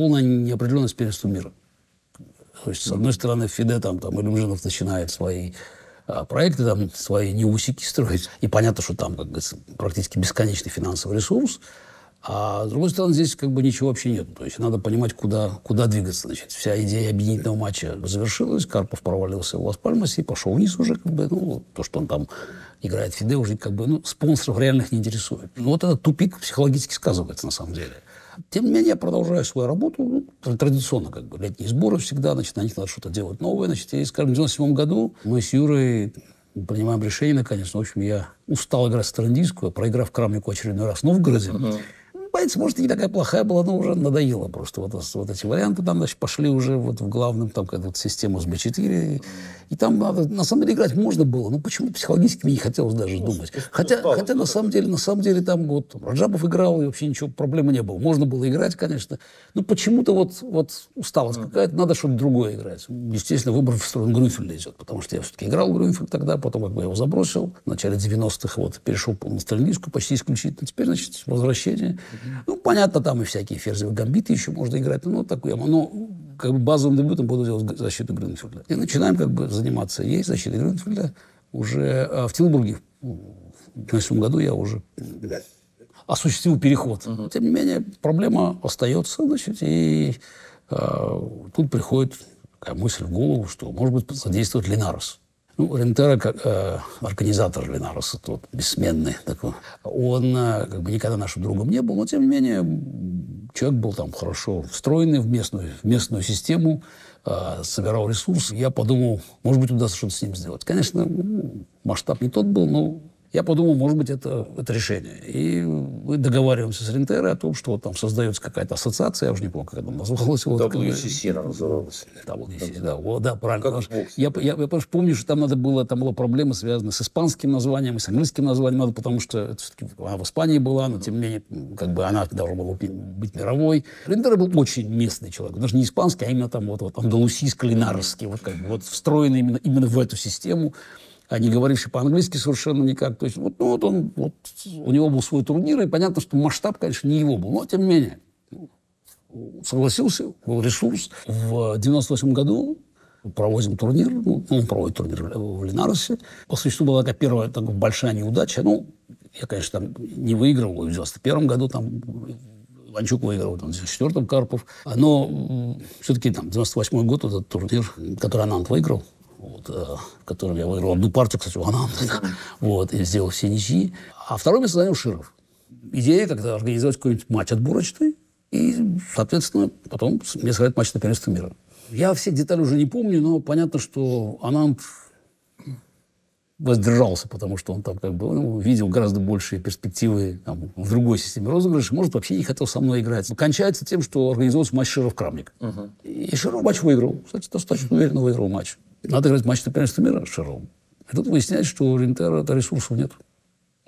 полная неопределенность первенства мира. То есть, с одной стороны, ФИДЕ, там Илюмжинов начинает свои проекты, там, свои неусики строить. И понятно, что там, как говорится, практически бесконечный финансовый ресурс. А с другой стороны, здесь как бы ничего вообще нет. То есть надо понимать, куда двигаться. Значит, вся идея объединительного матча завершилась. Карпов провалился в Лас-Пальмасе и пошел вниз уже. Как бы, ну, то, что он там играет в ФИДЕ, уже как бы, ну, спонсоров реальных не интересует. Ну, вот этот тупик психологически сказывается на самом деле. Тем не менее, я продолжаю свою работу. Ну, традиционно, как бы, летние сборы всегда. Значит, на них надо что-то делать новое. Значит, и, скажем, в 97 году мы с Юрой принимаем решение, конечно. В общем, я устал играть старландийскую, проиграв Крамнику очередной раз в Новгороде. Понимаете, может, и не такая плохая была, но уже надоело просто. Вот эти варианты там, значит, пошли уже вот в главном, там, какая-то система с B4. И там надо, на самом деле, играть можно было. Но почему-то психологически мне не хотелось даже думать. Хотя на самом деле, там вот Раджабов играл, и вообще ничего, проблемы не было. Можно было играть, конечно. Но почему-то вот усталость какая-то, надо что-то другое играть. Естественно, выбор в сторону Грюнфельда идет, потому что я все-таки играл в Грюнфельд тогда, потом как бы я его забросил. В начале 90-х вот перешел на сталинистскую почти исключительно. Теперь, значит, возвращение. Ну, понятно, там и всякие ферзевые гамбиты еще можно играть. Ну, такое. Но как бы базовым дебютом буду делать защиту Грюнфельда. И начинаем как бы заниматься ей, защитой Грюнфельда. Уже в Тилбурге в 1997 году я уже осуществил переход. Тем не менее, проблема остается, значит, и тут приходит такая мысль в голову, что, может быть, задействовать Линарес. Ну, Рентеро, как организатор Линареса, тот бессменный такой, он как бы никогда нашим другом не был, но, тем не менее, человек был там хорошо встроенный в местную систему, собирал ресурсы. Я подумал, может быть, удастся что-то с ним сделать. Конечно, масштаб не тот был, но я подумал, может быть, это решение. И мы договариваемся с Рентеро о том, что там создается какая-то ассоциация, я уже не помню, как она называлась. WCC она называлась. WCC, да, правильно. Я помню, что там была проблема, связанная с испанским названием и с английским названием, потому что это все-таки она в Испании была, но тем не менее, как бы она должна была быть мировой. Рентеро был очень местный человек, даже не испанский, а именно там вот андалусийско-линарский, вот как бы вот встроенный именно в эту систему. А не говоривший по-английски совершенно никак. То есть у него был свой турнир, и понятно, что масштаб, конечно, не его был. Но, тем не менее, согласился, был ресурс. В 98 году проводим турнир, он проводит турнир в Линаресе. По существу была такая первая большая неудача. Ну, я, конечно, там не выиграл в 91 году, там Иванчук выиграл, в 94-м Карпов. Но все-таки там 98 год, этот турнир, который Ананд выиграл, в котором я выиграл одну партию, кстати, у Ананда, и сделал все ничьи. А второе место занял Широв. Идея, когда организовать какой-нибудь матч отборочный, и, соответственно, потом мне сыграть матч на первенство мира. Я все детали уже не помню, но понятно, что Ананд воздержался, потому что он там как бы видел гораздо большие перспективы там, в другой системе розыгрыша, может, вообще не хотел со мной играть. Кончается тем, что организовался матч Широв-Крамник. И Широв матч выиграл. Кстати, достаточно уверенно выиграл матч. Надо играть матч на первенство мира с Шировым. И тут выясняется, что у Рентеро ресурсов нет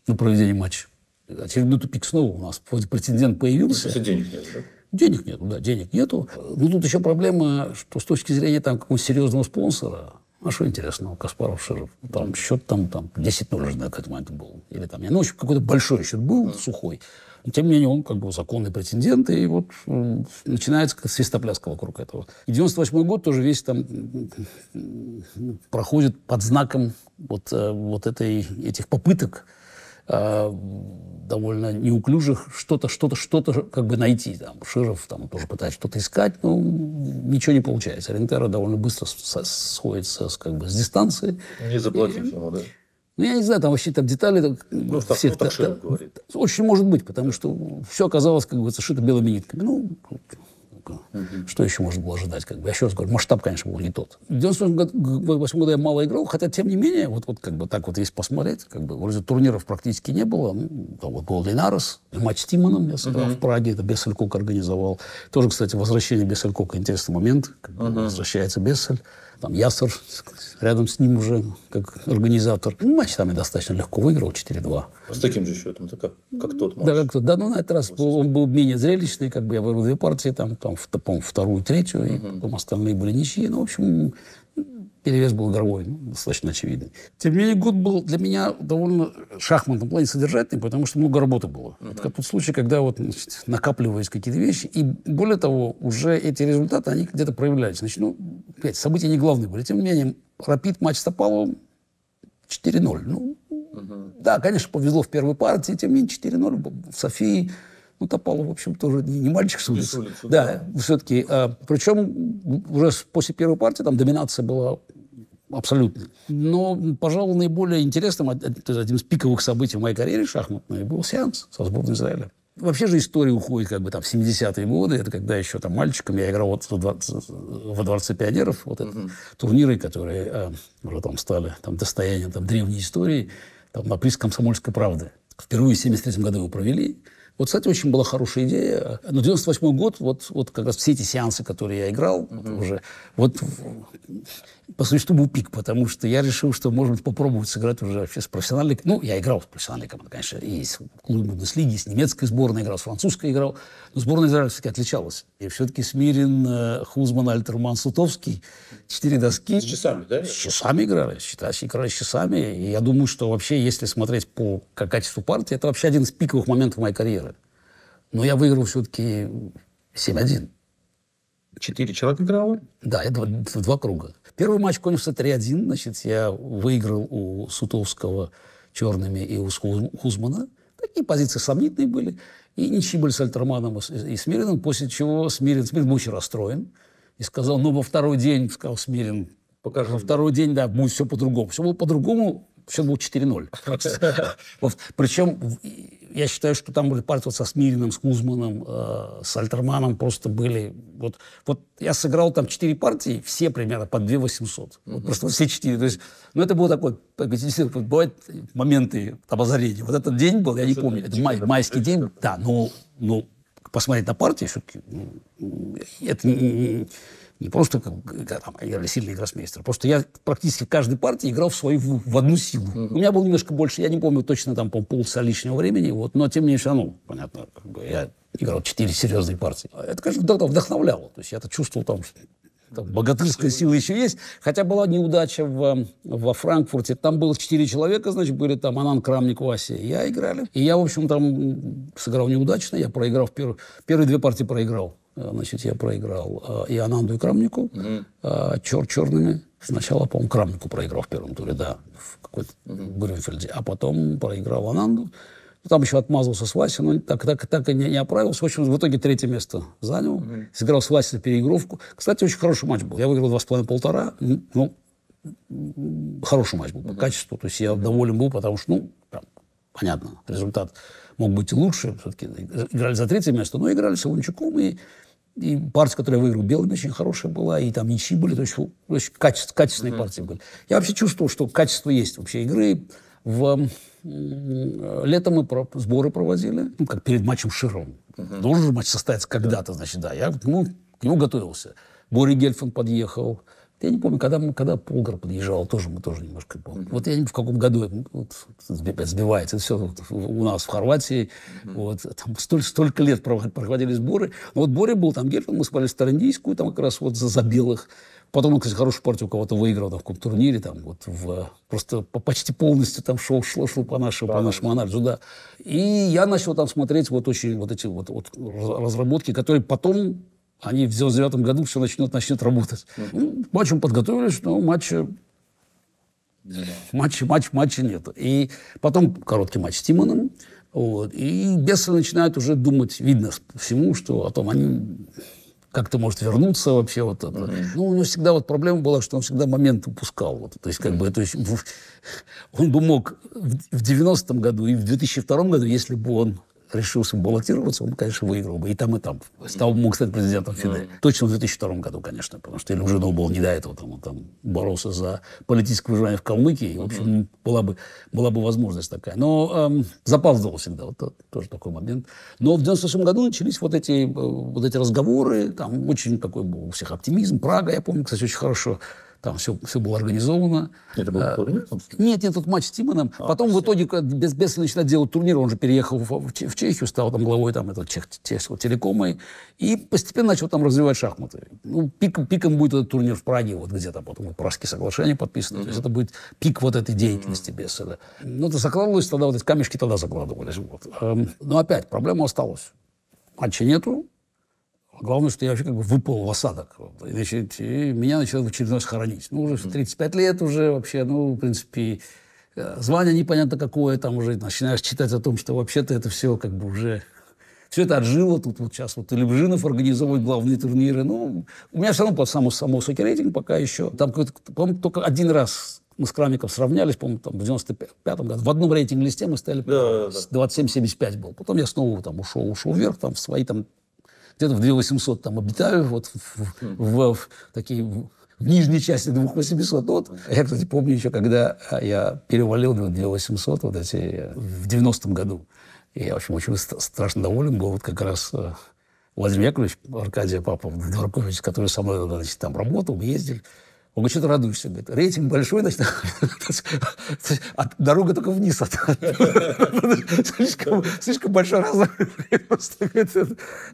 на проведение матча. Очередной тупик снова у нас. Претендент появился. Денег нет, да? Денег нету. Но тут еще проблема, что с точки зрения там, какого-то серьезного спонсора, а что интересного, Каспаров, Широв, там счет там 10-0 уже на этот момент был. Или там, в общем, какой-то большой счет был, сухой. Но, тем не менее, он как бы законный претендент, и вот начинается свистопляска вокруг этого. И 98-й год тоже весь там проходит под знаком этих попыток довольно неуклюжих что-то как бы найти. Там, Широв там тоже пытается что-то искать, но ничего не получается. Рентеро довольно быстро сходится с дистанции. Не заплатив ему, да? Ну, я не знаю, там вообще там детали... так Широв говорит. Очень может быть, потому что все оказалось как бы зашито белыми нитками. Что еще можно было ожидать? Я еще раз говорю, масштаб, конечно, был не тот. В 98 году я мало играл, хотя, тем не менее, так вот если посмотреть, вроде турниров практически не было. Был Линарес, матч с Тиманом я сыграл в Праге, это Бессель Кок организовал. Тоже, кстати, возвращение Бессель Кока интересный момент. Возвращается Бессель. Там Ясser рядом с ним уже как организатор. Матч там я достаточно легко выиграл, 4-2. С таким же счетом, как тот матч? Да, на этот раз он был менее зрелищный, я выиграл 2 партии, там по-моему, 2-ю, 3-ю, и потом остальные были ничьи. Ну, в общем, перевес был игровой, достаточно очевидный. Тем не менее, год был для меня довольно в шахматном плане содержательный, потому что много работы было. Это тот случай, когда вот, значит, накапливались какие-то вещи, и более того, уже эти результаты, они где-то проявлялись. Значит, опять, события не главные были. Тем не менее, Рапид матч с Топаловым 4-0. Да, конечно, повезло в первой партии, тем не менее 4-0 в Софии. Топалов, в общем, тоже не мальчик с улицы. Да, все-таки. Причем уже после первой партии там доминация была абсолютной. Но, пожалуй, наиболее интересным, одним из пиковых событий в моей карьере шахматной был сеанс со сборной Израиля. Вообще же история уходит как бы там в 70-е годы. Это когда еще там мальчиком я играл вот во Дворце пионеров. Вот это турниры, которые уже там стали там, достоянием там, древней истории. Там на приз «Комсомольской правды». Впервые в 1973 году его провели. Вот, кстати, очень была хорошая идея. Но 98 год, вот как раз все эти сеансы, которые я играл, уже, вот по существу был пик, потому что я решил, что, может быть, попробовать сыграть уже вообще с профессиональной... я играл с профессиональной командой, конечно, и с клубной Бундеслиги, с немецкой сборной играл, с французской играл, но сборная Израиля все-таки отличалась. И все-таки Смирин, Хузман, Альтерман, Сутовский, 4 доски. С часами, да? С часами играли, играли с часами. И я думаю, что вообще, если смотреть по качеству партии, это вообще один из пиковых моментов моей карьеры. Но я выиграл все-таки 7-1. 4 человека играло? Да, это в 2 круга. Первый матч кончился 3-1. Значит, я выиграл у Сутовского черными и у Хузмана. Такие позиции сомнительные были. И ничьи были с Альтерманом и Смириным, после чего Смирин был очень расстроен. И сказал, во второй день, сказал Смирин, во второй день, да, будет все по-другому. Все было по-другому, все было 4-0. Причем я считаю, что там были партии со Смириным, с Хузманом, с Альтерманом просто были... Вот я сыграл там 4 партии, все примерно по 2 800. Просто все 4. То есть, это было такое... Бывают моменты обозрения. Вот этот день был, я не помню, это майский день. Да, но посмотреть на партии все-таки... Это не просто как там играли сильные гроссмейстеры. Просто я практически в каждой партии играл в одну силу. У меня было немножко больше, я не помню точно, там, полчаса лишнего времени, но тем не менее, все равно, понятно, я играл 4 серьезные партии. Это, конечно, вдохновляло. То есть я-то чувствовал, там богатырская сила еще есть. Хотя была неудача во Франкфурте. Там было 4 человека, значит, были там Анан, Крамник, Вася и я играли. И я, в общем, там сыграл неудачно. Я проиграл первые 2 партии проиграл. Значит, я проиграл и Ананду, и Крамнику черными. Сначала, по-моему, Крамнику проиграл в первом туре, да, в какой-то Грюнфельде. А потом проиграл Ананду. Там еще отмазался с Васей, но так и не оправился. В общем, в итоге 3-е место занял. Сыграл с Васей переигровку. Кстати, очень хороший матч был. Я выиграл 2,5-1,5. Хороший матч был по качеству. То есть я доволен был, потому что, понятно, результат мог быть и лучше. Все-таки играли за 3-е место, но играли с Иванчуком. И партия, которую я выиграл, белыми очень хорошая была. И там ничьи были. То есть качественные партии были. Я вообще чувствовал, что качество есть вообще игры. Летом мы сборы проводили, как перед матчем с Шировым. Должен же матч состояться когда-то, значит, да. Я к нему готовился. Бори Гельфанд подъехал. Я не помню, когда Полгар подъезжал, мы тоже немножко помню. Вот я не помню, в каком году сбивается. Это все у нас в Хорватии. Там столько лет проходили сборы. Но Бори был там Гельфанд, мы спали в Старандийскую, там как раз за белых. Потом он, кстати, хорошую партию у кого-то выиграл там, в каком-то турнире, там, просто почти полностью там шел по нашему анализу, да. И я начал там смотреть эти разработки, которые потом, они в 1999 году все начнут работать. К матчу подготовились, но матча нет. И потом короткий матч с Тимоном. И бесы начинают уже думать, видно всему, что о том они... как-то может вернуться вообще. У него всегда проблема была, что он всегда момент упускал. То есть, он бы мог в 90-м году и в 2002 году, если бы он решился баллотироваться, он, конечно, выиграл бы и там, и там. Мог стать президентом ФИДЕ. Точно в 2002 году, конечно, потому что Ильюжинов был не до этого. Он там боролся за политическое выживание в Калмыкии. И, в общем, была бы возможность такая. Но запаздывал всегда. Тоже такой момент. Но в 98 году начались эти разговоры. Там очень такой был у всех оптимизм. Прага, я помню, кстати, очень хорошо. Там все было организовано. Это был турнир? Нет, тут матч с Тимоном. Потом в итоге, без начинать делать турнир, он же переехал в Чехию, стал там главой там, этого чешского телекома. И постепенно начал там развивать шахматы. Ну, пиком будет этот турнир в Праге, вот где-то потом Пражские соглашения подписаны. То есть это будет пик вот этой деятельности без этого. Ну, это закладывалось тогда, вот эти камешки тогда закладывались. Вот. Но опять, проблема осталась. Матча нету. Главное, что я вообще как бы выпал в осадок. Значит, и меня начали в очередной раз хоронить. Ну, уже 35 лет уже вообще, ну, в принципе, звание непонятно какое, там уже начинаешь читать о том, что вообще-то это все как бы уже... Все это отжило. Тут вот сейчас вот Илюбжинов организовывает главные турниры. Ну, у меня все равно самый высокий рейтинг пока еще. Там, по-моему, только один раз мы с Крамником сравнялись, по-моему, там, в 95-м году. В одном рейтинг-листе мы стояли, 27-75 был. Потом я снова там ушел вверх, там, в свои там... Где-то в 2800 там обитаю, вот в нижней части 2800. Вот. Я, кстати, помню еще, когда я перевалил 2800 вот эти, в 90-м году. И я, в общем, очень страшно доволен был. Вот как раз Владимир Яковлевич, Аркадий Папов, Дворкович, который со мной, значит, там работал, мы ездили. Он говорит, что ты радуешься? Говорит, рейтинг большой, значит, дорога только вниз. Слишком большой разрыв.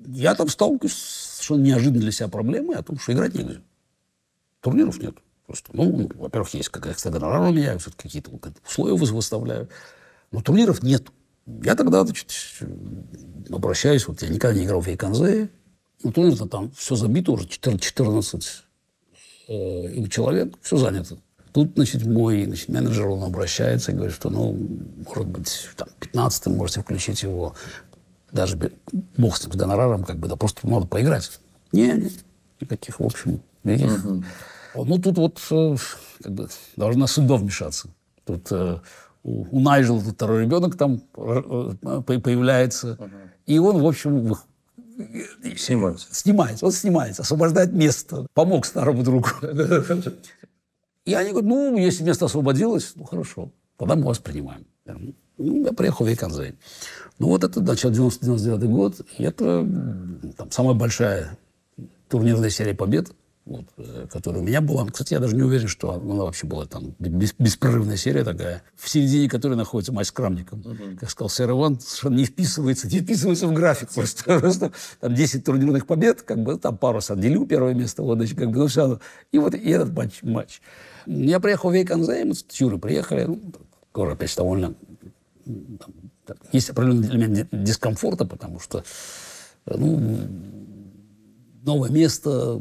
Я там сталкиваюсь с совершенно неожиданной для себя проблемой о том, что играть нельзя. Турниров нет. Просто, ну, во-первых, есть какая-то гонорары меняются, какие-то условия выставляют. Но турниров нет. Я тогда, значит, обращаюсь, вот я никогда не играл в Вейконзе. Ну, турнир-то там все забито уже, 14 человек, все занято. Тут, значит, мой менеджер, он обращается и говорит, что, ну, может быть, там, 15-м можете включить его, даже бог с гонораром, как бы, да просто надо поиграть. Не, никаких, в общем, никаких. Ну, тут вот, как бы, должна судьба вмешаться. Тут у Найджела тут второй ребенок там появляется, и он, в общем, снимается, освобождает место. Помог старому другу. И они говорят, ну, если место освободилось, ну, хорошо, тогда мы вас принимаем. Ну, я приехал в Вейконзе. Ну, вот это начало 99 год. И это там, самая большая турнирная серия побед, вот, которая у меня была. Кстати, я даже не уверен, что она вообще была там беспрерывная серия такая, в середине которой находится матч с Крамником. Как сказал сэр Иван, совершенно не вписывается в график. Просто там 10 турнирных побед, как бы там пару отделил первое место, вот, значит, как бы, ну, все. И вот и этот матч. Я приехал в Вейконзе, мы с Юрой приехали, ну, тоже, опять довольно... Там, есть определенный элемент дискомфорта, потому что, ну, новое место...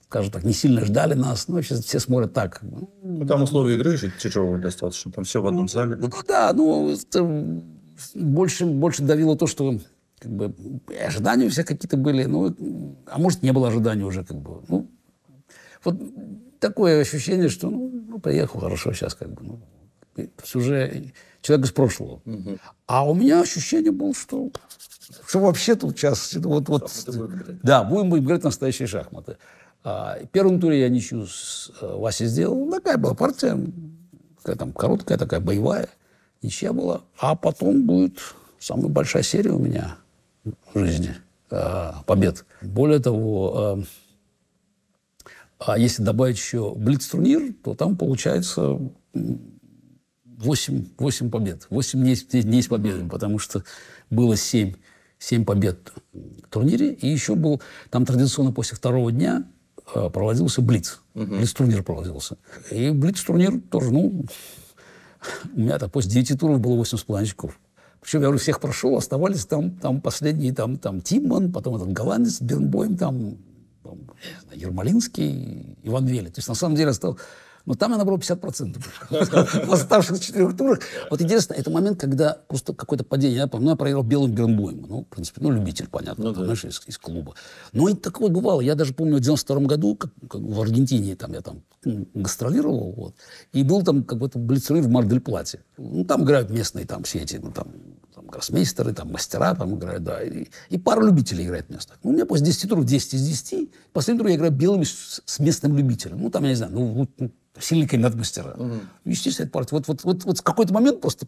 скажем так, не сильно ждали нас, но сейчас все смотрят так. Ну, там условия игры же тяжелые достаточно, там все в одном зале. Ну да, это больше давило то, что как бы, ожидания у всех какие-то были, ну, а может, не было ожиданий уже, как бы. Ну, вот такое ощущение, что, ну приехал, хорошо, сейчас как бы, ну, уже человек из прошлого. А у меня ощущение было, что вообще тут сейчас, да, будем играть в настоящие шахматы. В первом туре я ничью с Васей сделал. Такая была партия, такая, там, короткая, такая боевая. Ничья была. А потом будет самая большая серия у меня в жизни побед. Более того, если добавить еще блиц-турнир, то там получается 8 побед. 8 дней с победами, потому что было 7 побед в турнире. И еще был, там традиционно после второго дня проводился блиц. Блиц-турнир проводился. И блиц-турнир тоже, ну, у меня так после 9 туров было 8,5 очков. Причем я уже всех прошел, оставались там последние, там Тимман, потом этот голландец Бернбойм, там Ермолинский, Иван Веле. То есть, на самом деле, осталось... Но там я набрал 50% в оставшихся 4 турах. Вот единственное, это момент, когда просто какое-то падение. Я проиграл белым Бернбоймом. Ну, в принципе, любитель, понятно, знаешь, из клуба. Но и такое бывало. Я даже помню, в 92 году, как в Аргентине, я там гастролировал, вот, и был там какой-то блиц-турнир в Мар-дель-Плате. Ну, там играют местные там все эти, ну, там там гроссмейстеры, там мастера там играют, да, и пара любителей играет вместо. Ну, у меня после 10 туров 10 из 10. Последний тур я играю белыми с местным любителем. Ну, там, я не знаю, сильный кандидат в мастера. Естественно, это партия. Вот в какой-то момент просто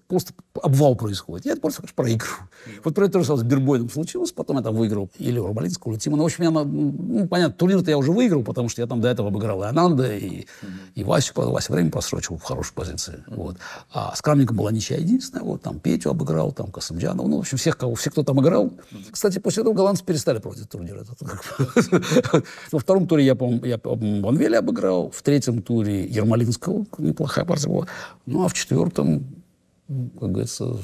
обвал происходит. Я это просто, конечно, проигрываю. Вот про это тоже с Бирбойном случилось. Потом я там выиграл или Урбалинского, или Тима. Ну, в общем, понятно, турнир-то я уже выиграл, потому что я там до этого обыграл и Ананда, и Васю. Вася время просрочил в хорошей позиции. Вот. А с Крамником была ничья единственная. Вот, там Петю обыграл, там Касымджанова. Ну, в общем, все, кто там играл. Кстати, после этого голландцы перестали проводить турнир. Во втором туре я, по-моему, Ванвеля обыграл. В третьем туре Ермолинского, неплохая партия была. Ну, а в четвертом, как говорится,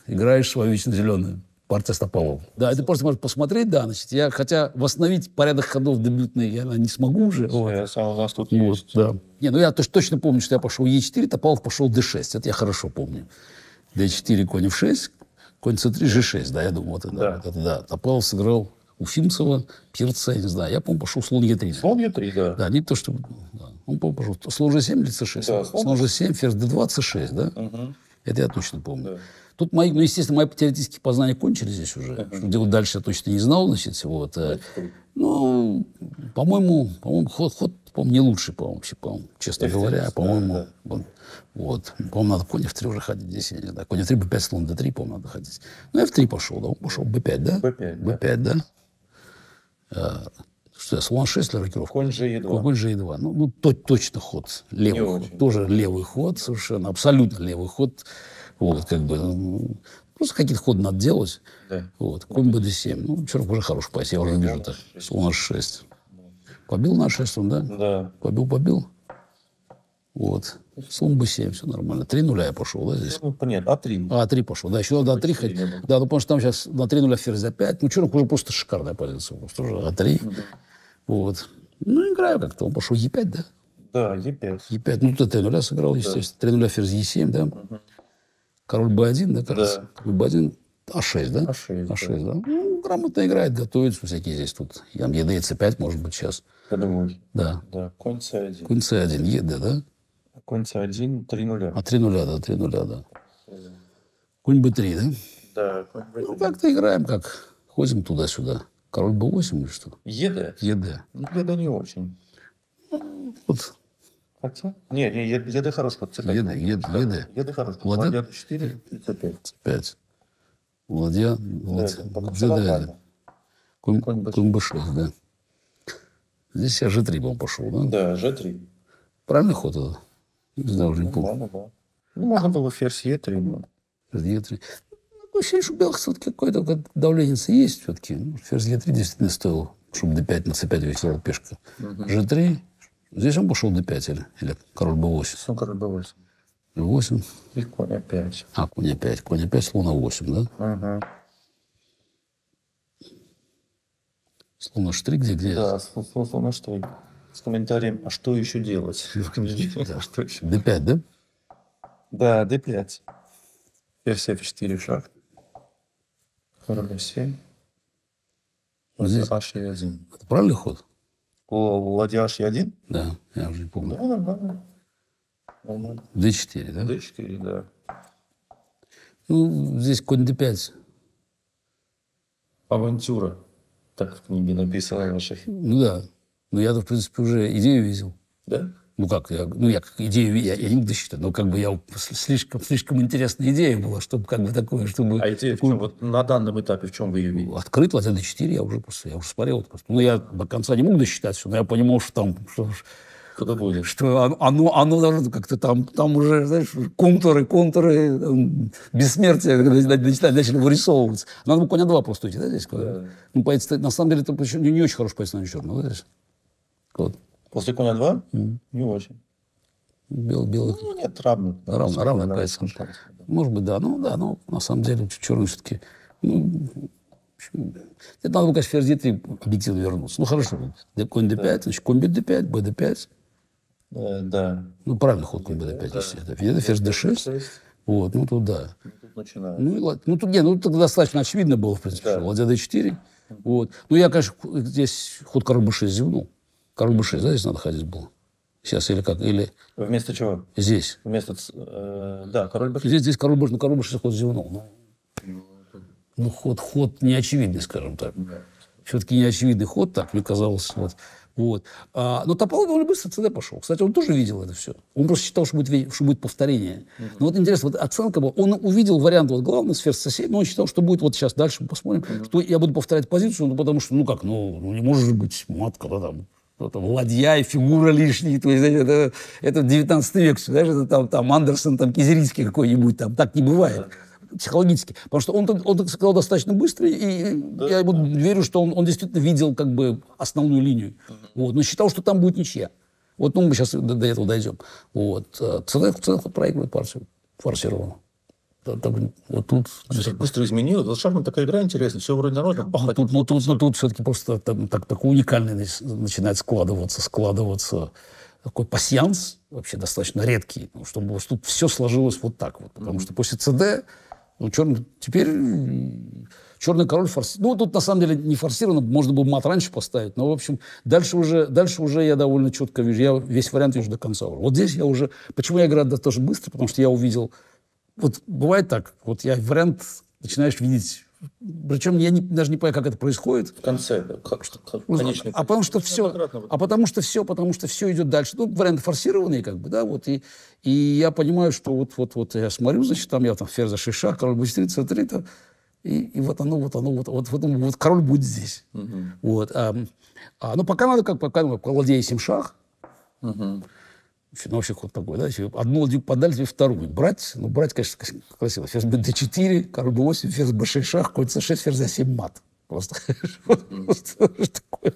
играешь свою вечно зеленую. Партия Стопалова. Да, это просто можно посмотреть, да, значит, хотя восстановить порядок ходов дебютный я не смогу уже. У нас тут вот, есть. да. Не, ну я точно помню, что я пошел Е4, Топалов пошел Д6. Это я хорошо помню. Д4, конь F6, конь С3, G6, да, я думаю, вот это, да. Да. Топалов сыграл Уфимцева, Пирца, я не знаю. Я, по-моему, пошел слон Е3. Слон Е3, да. Да, не то, что... Да. Он, по-моему, пошел слон G7 или С6? Да, слон G7, ферзь D2, С6, да? Угу. Это я точно помню. Да. Тут естественно, мои теоретические познания кончились здесь уже. Что делать дальше я точно не знал, значит, вот. Ну, по-моему, ход не лучший, вообще, честно говоря, по-моему, вот. По-моему, надо конь F3 уже ходить здесь, я не знаю. Конь F3, B5, слон D3, по-моему, надо ходить. Ну, F3 пошел, да, он пошел B5, да? B5, да. Что я, слон 6 или рокировка? Конь G2. Конь G2. Ну, точно ход. Левый ход. Тоже левый ход, совершенно, абсолютно левый ход. Вот, как бы, просто какие-то ходы надо делать. Да. Вот, конь БД7. Ну, черт, уже хороший пас, я уже вижу так. Слон H6. Побил на H6 он, да? Да. Побил. Вот. Слон Б7, все нормально. 3-0 я пошел, да, здесь? Ну, понятно, А3. А3 пошел. Да, еще надо А3 ходить. Да, ну, потому что там сейчас на 3-0 ферзь А5. Ну, черт, уже просто шикарная позиция. Просто уже А3. Вот. Ну, играю как-то. Он пошел Е5, да? Да, Е5. Е5. Ну, ты Т0 сыграл, естественно. 3-0 ферзь Е7, да? Король Б1, да, кажется? Да. Король Б1, А6, да? А6, да. Ну, грамотно играет, готовится всякие здесь тут. Там ЕД и С5, может быть, сейчас. Ходовой. Да. Да, конь С1. Конь С1, ЕД, да? Конь С1, 3-0. А 3-0, да, 3-0, да. Конь Б3, да? Да, конь Б3. Ну, как-то играем, как ходим туда-сюда. Король Б8 или что? ЕД? ЕД. Ну, ЕД не очень. Вот. Хотя? Не, ЕД хороший ход. ЕД хороший. Ладья Ладья 4, С5. С5. Ладья. Да. Конь Б6, да. Здесь я G3, по-моему, пошел, да? Да, G3. Правильный ход это? Не знаю, уже не помню. Да. Ну, можно было ферзь Е3. Но... Ферзь Е3. Ну, ощущение, что у белых все-таки какое-то давление есть все-таки. Ферзь Е3 действительно стоил, чтобы D5 на C5 висела пешка. G3. Здесь он пошел D5 или король B8? Ну, король B8. B8. И конь А5. А, конь А5. Конь А5, слон А8, да? Ага. Слон H3 где? Да, слон H3. С комментарием, а что еще делать? D5, да? Да, D5. Ферзь F4 шаг. Король F7. Ладья H1. Это правильный ход? Ладья H1? Да, я уже не помню. Да, нормально. D4, да? D4, да. Ну, здесь конь D5. Авантюра. Так в книге написано вашей. Ну да. Но я-то, в принципе, уже идею видел. Да? Ну как, я как идею я не мог досчитать, но как бы я слишком интересная идея была, чтобы как бы такое, чтобы... А идея такую... в чем? Вот на данном этапе в чем вы ее видите? Открыт, ладья D4, я уже смотрел. Просто. Ну, я до конца не мог досчитать все, но я понимал, что там... Куда будет? Что оно должно как-то там уже, знаешь, контуры, бессмертия начали вырисовываться. Надо бы коня 2 просто идти, да, здесь? Да. Ну, на самом деле, это не очень хороший позиционный черный, да, здесь? Вот. После коня 2? Не очень. Белый. Ну, нет, равно. Равно, поэтому. Может быть, да. Ну, да, но на самом деле черный все-таки... Ну, это надо бы, конечно, ферзь D3 объективно вернуться. Ну, хорошо. Конь D5, значит, конь D5, BD5. Да. Ну, правильный ход конь BD5, естественно. Это ферзь D6. Вот, ну, тут да. Тут начинается. Тут достаточно очевидно было, в принципе, что ладья D4. Вот. Ну, я, конечно, здесь ход король B6 зевнул. Король B6, да, здесь надо ходить было? Сейчас или как? Или... Вместо чего? Здесь. Вместо... да, король B6. Здесь король B6, король B6 ход зевнул. Ну. Ну, ход неочевидный, скажем так. Да. Все-таки неочевидный ход, так мне казалось. Вот. Но Топалов довольно быстро в ЦД пошел. Кстати, он тоже видел это все. Он просто считал, что будет повторение. Но вот интересно, вот оценка была. Он увидел вариант вот главный с ферзь c7, но он считал, что будет вот сейчас дальше мы посмотрим, что я буду повторять позицию, ну, потому что, не может же быть мат, когда там ладья и фигура лишняя. То есть это 19 век, знаешь, это там Андерсон, там Кизерицкий какой-нибудь, там так не бывает. Психологически. Потому что он сказал достаточно быстро, и я ему верю, что он действительно видел как бы основную линию. Вот, но считал, что там будет ничья. Вот, мы сейчас до этого дойдем. Вот. ЦД проигрывает партию форсированно. Вот тут... Быстро изменилось. Вот шахмат такая игра интересная. Все вроде народно. Тут все-таки просто такой уникальный начинает складываться такой пасьянс, вообще достаточно редкий, чтобы тут все сложилось вот так вот. Потому что после ЦД теперь черный король форсирован. Тут на самом деле не форсировано, можно было мат раньше поставить, но, в общем, дальше уже я довольно четко вижу, я весь вариант вижу до конца. Вот здесь я уже... Почему я играю тоже быстро? Потому что я увидел... Вот бывает так, вот я вариант начинаешь видеть... Причем я даже не понимаю, как это происходит. В конце, конечный. Потому что все идет дальше. Варианты форсированные, как бы, да, вот, и я понимаю, что вот я смотрю, значит, там ферзь за 6 шаг, король b4, c3, и вот король будет здесь. Вот. Но пока надо, пока ладья 7 шаг, вообще ход такой, да, одну ладью подали, тебе вторую. Брать, конечно, красиво. Ферзь b4, король b8, ферзь b6 шах, конь c6, ферзь за7 мат. Просто такое.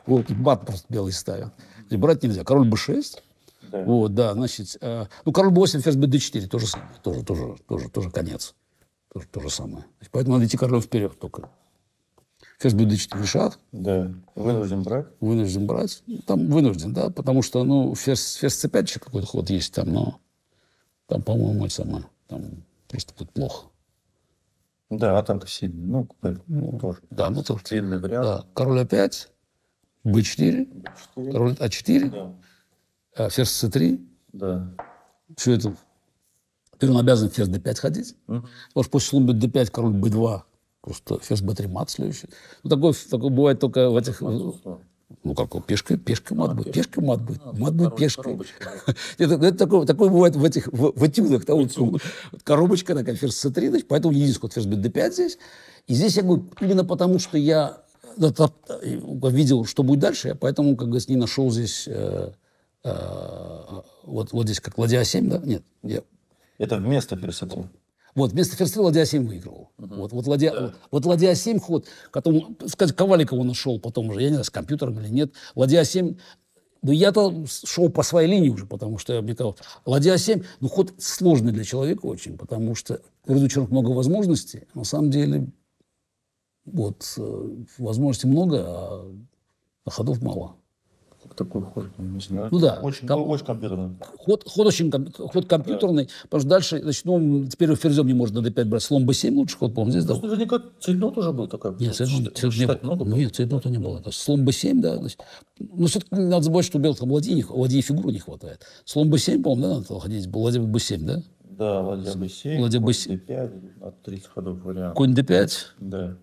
Вот, мат просто белый ставят. Брать нельзя. Король b6. Вот, да, значит, король b8, ферзь bd4, тоже самое, тоже конец. То же самое. Поэтому надо идти королем вперед только. Ферзь bd4 шаг. Да. Вынужден брать? Вынужден брать. Там вынужден, да, потому что, ферзь c5 еще какой-то ход есть там, но там, по-моему, там просто будет плохо. Да, там-то сильно. Тоже. Да, тоже. Длинный вариант. Да. Король a5, b4, король a4, ферзь c3. Да. Все это. Теперь он обязан ферзь d5 ходить. Потому что после слона d5 король b2. Просто ферзь b3 мат следующий. Такой бывает только в этих... Пешка мат будет. Пешка мат будет. Мат будет пешкой. Это такое бывает в этюдах. Коробочка такая, ферзь c3, поэтому единственный ход ферзь d5 здесь. И здесь я говорю, именно потому, что я видел, что будет дальше, я поэтому, как говорится, не нашел здесь... Вот здесь как ладья a7, да? Нет. Это вместо ферзь c3. Вот, вместо ферзь ладья 7 выиграл. Вот ладья 7 ход, потом, сказать, Коваликова нашел потом уже, я не знаю, с компьютером или нет. Ладья 7, я-то шел по своей линии уже, потому что я мне сказал, ладья 7, ход сложный для человека очень, потому что вроде черных много возможностей, на самом деле, возможностей много, а ходов мало. Такой ход, не знаю. Да. Очень компьютерный. Ход компьютерный, потому что дальше, значит, теперь ферзем не может на d5 брать. Слон b7 лучше ход, по-моему, здесь дал. Наверняка цветной тоже был такой. Нет, цветного-то не было. Слон b7, да. Все-таки надо забывать, что у белых там ладьи и фигуры не хватает. Слон b7, по-моему, да, надо ходить. Ладья b7, да? Да, ладья b7, ладья d5, от 30 ходов вариант. Конь d5. Да.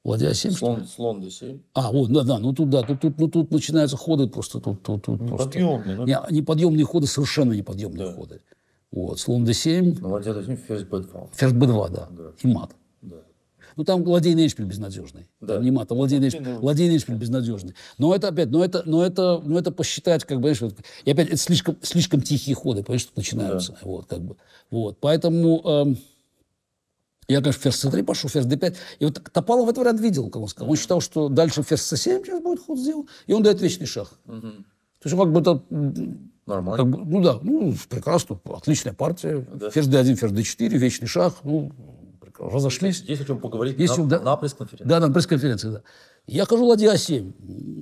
Ладья 7, слон d7. Тут начинаются ходы просто. Неподъемные. Неподъемные ходы, совершенно неподъемные ходы. Вот, слон d7. Ладья d7, ферзь b2. Ферзь b2, да. И мат. Да. Там ладейный эндшпиль безнадежный. Да. Не мат, а ладейный эндшпиль безнадежный. Но это опять, это посчитать, как бы, знаешь, и опять это слишком тихие ходы, понимаешь, что начинаются. Да. Поэтому... Я, конечно, ферзь c3 пошел, ферзь d5. И Топалов этот вариант видел, как он сказал. Он считал, что дальше ферзь c7 сейчас будет ход сделан, и он дает вечный шаг. То есть, как бы это... Нормально. Прекрасно, отличная партия. Да. Ферзь d1, ферзь d4, вечный шаг. Разошлись. Есть о чем поговорить на пресс-конференции. Да, на пресс-конференции, да. Я хожу ладья a7.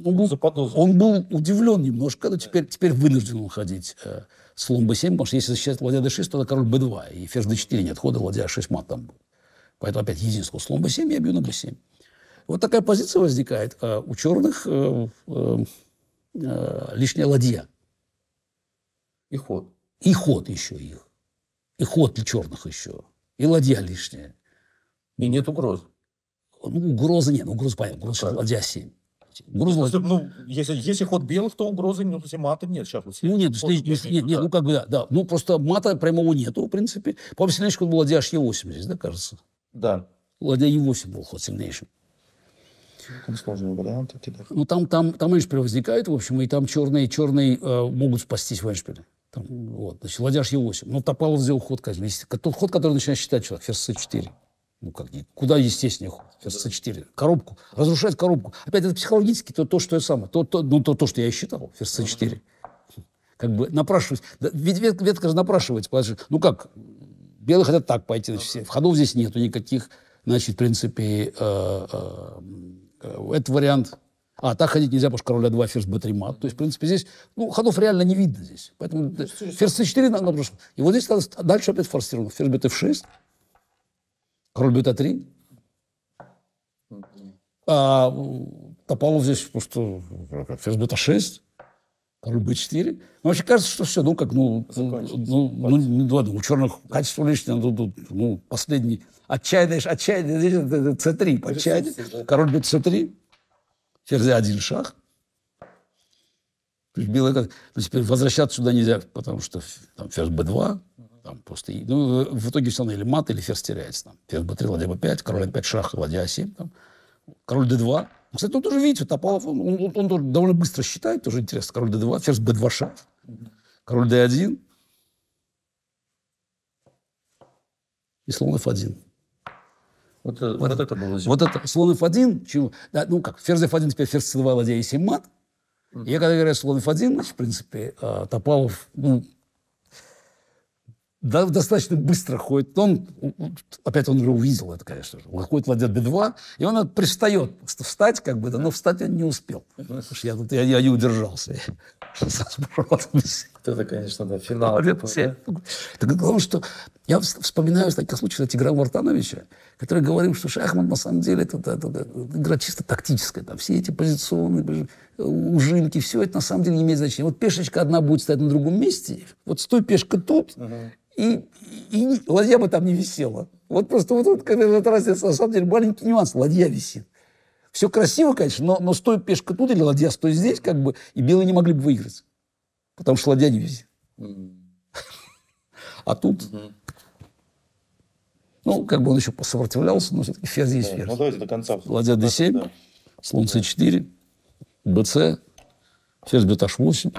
Он был удивлен немножко, но теперь вынужден он ходить. Слон b7, потому что если защищать ладья d6, то король b2, и ферзь d4 нет хода, ладья a6 мат там был. Поэтому опять единственное. Слон b7, я бью на b7. Вот такая позиция возникает. У черных лишняя ладья. И ход. И ход еще их. И ход для черных еще. И ладья лишняя. И нет угрозы. Ну, угрозы нет, угрозы понятно, угроза сейчас ладья 7. Ну, если ход белых, то угрозы, ну, мата нет сейчас. Вот, ну, нет, ну, как бы, да. Ну, просто мата прямого нету, в принципе. По-моему, сильнейший ход был ладья H8 здесь, да, кажется? Да. Ладья E8 был ход сильнейшим. Там сложные варианты. Ну, там эндшпиль возникает, в общем, и там черные могут спастись в эндшпиле. Вот, значит, ладья H8. Ну, Топалов сделал ход, конечно. Тот ход, который начинает считать человек, ферзь C4. Ну, как, куда естественнее ход? Ферзь C4. Коробку. Разрушать коробку. Опять, это психологически то, что я самое. То, что я и считал. Ферзь C4. Как бы напрашивать. Ведь ветка же напрашивается. Ну, как? Белые хотят так пойти. Значит, ходов здесь нету никаких. Значит, в принципе, это вариант. Так ходить нельзя, потому что король А2, ферзь Б3 мат. То есть, в принципе, здесь ходов реально не видно здесь. Поэтому ферзь С4 надо. И вот здесь дальше опять форсировано. Ферзь Бт6. Король Бт3. Топалов здесь просто ферзь Бт6. Король Б4. Ну, вообще кажется, что все, у черных качество лишнее, последний. Отчаянный, здесь С3, отчаянный. Король Бт3. Ферзь А1 шах. Белые, теперь возвращаться сюда нельзя, потому что там ферзь Б2. Там просто, в итоге все равно или мат, или ферзь теряется. Там. Ферзь Б3, ладья Б5, король А5 шах, ладья А7. Там. Король Д2. Кстати, тут тоже, видите, Топалов, он довольно быстро считает, тоже интересно. Король Д2, ферзь Б2 шах. Король Д1. И слон F1. Вот это было. Вот это слон F1. Чего? Да, ферзь F1, теперь ферзь C2, ладья E7 мат. Я когда говорю слон F1, значит, в принципе, Топалов, достаточно быстро ходит. Он уже увидел это, конечно же. Он ходит ладья D2, и он пристает встать, но встать он не успел. Потому что я не удержался. Это, конечно, да, финал. Так главное, что я вспоминаю в таких случаях Тиграна Вартановича, который говорил, что шахмат на самом деле это игра чисто тактическая. Там все эти позиционные ужимки, все это на самом деле не имеет значения. Вот пешечка одна будет стоять на другом месте, вот стой пешка тут, и ладья бы там не висела. Вот просто когда это разница, на самом деле маленький нюанс, ладья висит. Все красиво, конечно, но стой пешка тут или ладья стой здесь, и белые не могли бы выиграть. Потому что ладья не висит. А тут... он еще посопротивлялся, но все-таки ферзь есть ферзь. Давайте до конца. Ладья d7, слон c4, bc, ферзь bh8.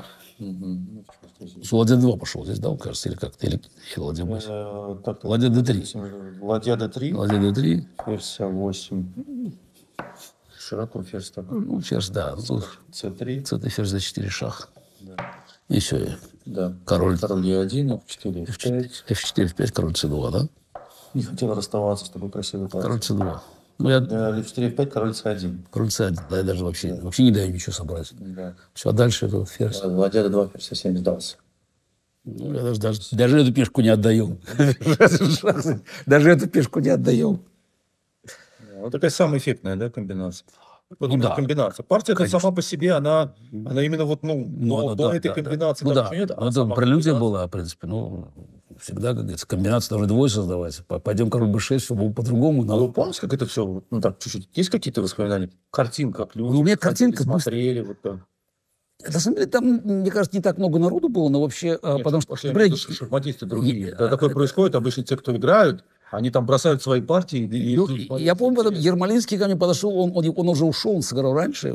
Ладья d2 пошел здесь, да, кажется, или как-то, или ладья b8. Ладья d3. Ладья d3. Ладья d3. Ферзь a8. Широко ферзь такой. Ферзь, да. c3. c3, ферзь d4, шах. И все. Да. Король E1, F4, F5. F4, F5, король c2, да? Не хотел расставаться с такой красивой партией. Король c2. F4, F5, король c1. Король c1, да, я даже вообще не даю ничего собрать. Да. Все, а дальше это ферзь. Ладья d2, ферзь a7 сдался. Я даже эту пешку не отдаем. Даже эту пешку не отдаем. Вот такая самая эффектная, да, комбинация. Да. Комбинация. Партия сама по себе, она именно до этой комбинации. Это прелюдия была, в принципе. Всегда, как говорится, комбинация должны двое создавать. Пойдем король b6, все было по-другому. А вы помните, как это все? Чуть-чуть. Есть какие-то воспоминания? Картинка, как люди. У меня картинка смотрели. На самом деле, там, мне кажется, не так много народу было, но вообще... потому что... Шахматисты другие. Когда такое происходит, обычно те, кто играют, они там бросают свои партии. Я помню, потом Ермолинский ко мне подошел, он уже ушел, он сыграл раньше.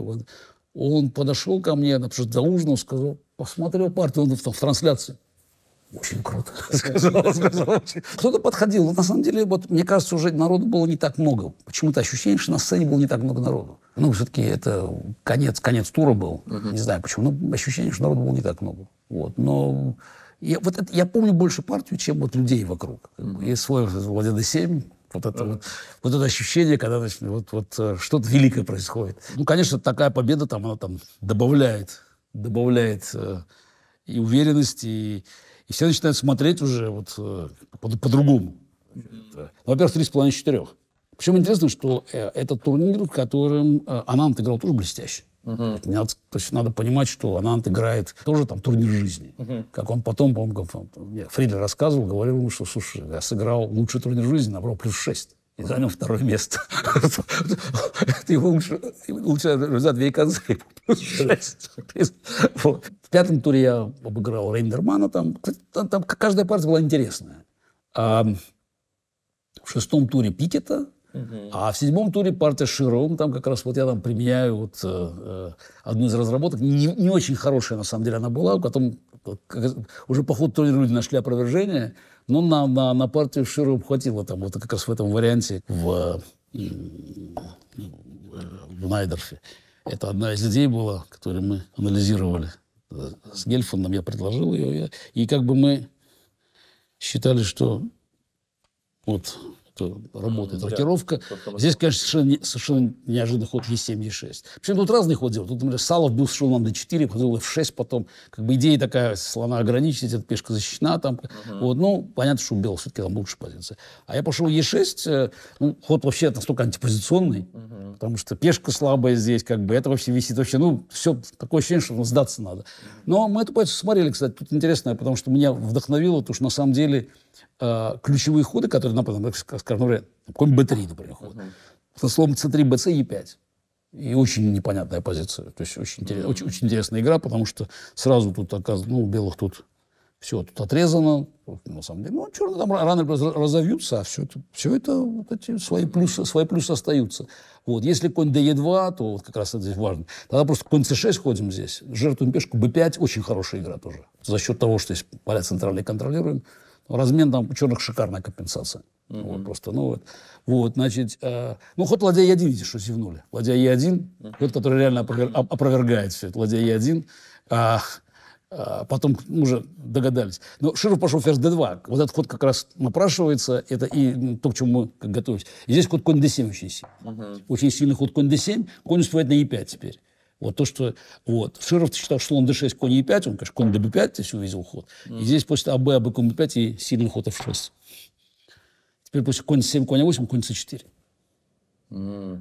Он подошел ко мне, за ужином сказал, посмотрел партию, он в трансляции. Очень круто, сказал. Кто-то подходил. Но на самом деле, мне кажется, уже народу было не так много. Почему-то ощущение, что на сцене было не так много народу. Все-таки это конец тура был. Не знаю почему, но ощущение, что народу было не так много. Но я помню больше партию, чем людей вокруг. Есть свой ладья d7, вот это ощущение, когда что-то великое происходит. Конечно, такая победа, она добавляет и уверенность, и все начинают смотреть уже по-другому. Во-первых, 3,5-4. Причем интересно, что этот турнир, в котором Анант играл тоже блестяще. Надо понимать, что Анант играет тоже турнир жизни. Как он потом, по-моему, Фридлер рассказывал, говорил ему, что, слушай, я сыграл лучший турнир жизни, набрал +6. и занял 2-е место. Это его лучший результат век конца. Плюс 6. В 5-м туре я обыграл Рейндермана. Там каждая партия была интересная. А в 6-м туре Пикета, а в 7-м туре партия с Шировым. Там как раз вот я там применяю вот, одну из разработок. Не очень хорошая, на самом деле, она была. Потом уже по ходу турнира люди нашли опровержение. Но на партию с Шировым хватило. Там, вот как раз в этом варианте в Найдорфе. Это одна из идей была, которую мы анализировали с Гельфандом. Я предложил ее. И как бы мы считали, что вот работает рокировка. Здесь, конечно, совершенно неожиданный ход Е7, Е6. Причем тут разный ход делал. Тут, например, Салов был шел на d4, потом F6, потом как бы идея такая, слона ограничить, эта пешка защищена. Там, вот, ну, понятно, что у белых все-таки там лучше позиция. А я пошел Е6, ну, ход вообще настолько антипозиционный, потому что пешка слабая здесь, как бы, это вообще висит вообще, ну, все, такое ощущение, что сдаться надо. Но мы эту позицию смотрели, кстати, тут интересно, потому что меня вдохновило, то, что на самом деле ключевые ходы, которые, например, скажем, какой-нибудь b3, например, ход. Со словом c3, bc, e5. И очень непонятная позиция. То есть очень интересная игра, потому что сразу тут оказывается, ну, у белых тут все тут отрезано. На самом деле, ну, черные там рано разовьются, а все это вот эти свои плюсы остаются. Вот. Если конь d2, то вот как раз это здесь важно. Тогда просто конь c6 ходим здесь, жертвуем пешку b5, очень хорошая игра тоже. За счет того, что здесь поля центральные контролируем. Размен там у черных шикарная компенсация. Вот, просто, ну вот, значит, ну, ход ладья Е1, видите, что зевнули. Ладья Е1, ход, который реально опровергает все это. Ладья Е1, потом уже догадались. Но Широв пошел ферзь d2. Вот этот ход как раз напрашивается, это и то, к чему мы готовились. И здесь ход конь d7 очень сильный. Очень сильный ход конь d7, конь успевает на e5 теперь. Вот то, что... Вот. Широв считал, что слон d6, конь e5, он, конечно, конь db5, здесь увидел ход. И здесь после АБ, АБ, конь b5 и сильный ход f6. Теперь после конь c7, конь a8, конь c4.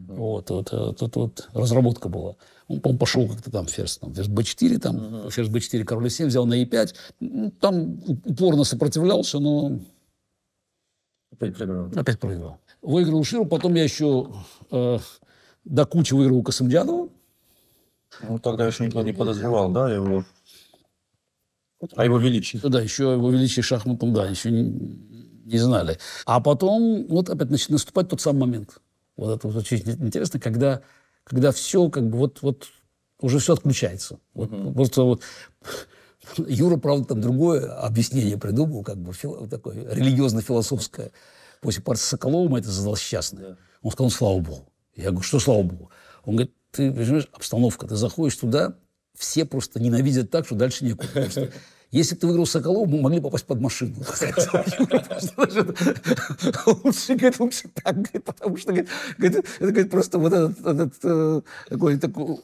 Вот разработка была. Он, по-моему, пошел как-то там ферзь b4, там, ферзь b4, король e7, взял на e5. Там упорно сопротивлялся, но... Опять проиграл. Выиграл Широв, потом я еще до кучи выиграл у Касымджанова. Ну, тогда еще никто не подозревал, да, его... О его величии. Да, еще о его величии шахматом, да, еще не знали. А потом, вот опять начинает наступать тот самый момент. Вот это вот очень интересно, когда все, как бы, вот уже все отключается. Просто вот Юра, правда, там другое объяснение придумал, как бы, такое религиозно-философское. После партии с Соколовым это задал счастное. Он сказал, слава Богу. Я говорю, что слава Богу? Он говорит, ты понимаешь, обстановка, ты заходишь туда, все просто ненавидят так, что дальше некуда. Потому что если бы ты выиграл Соколова, мы могли попасть под машину. Лучше так, потому что это просто вот это такое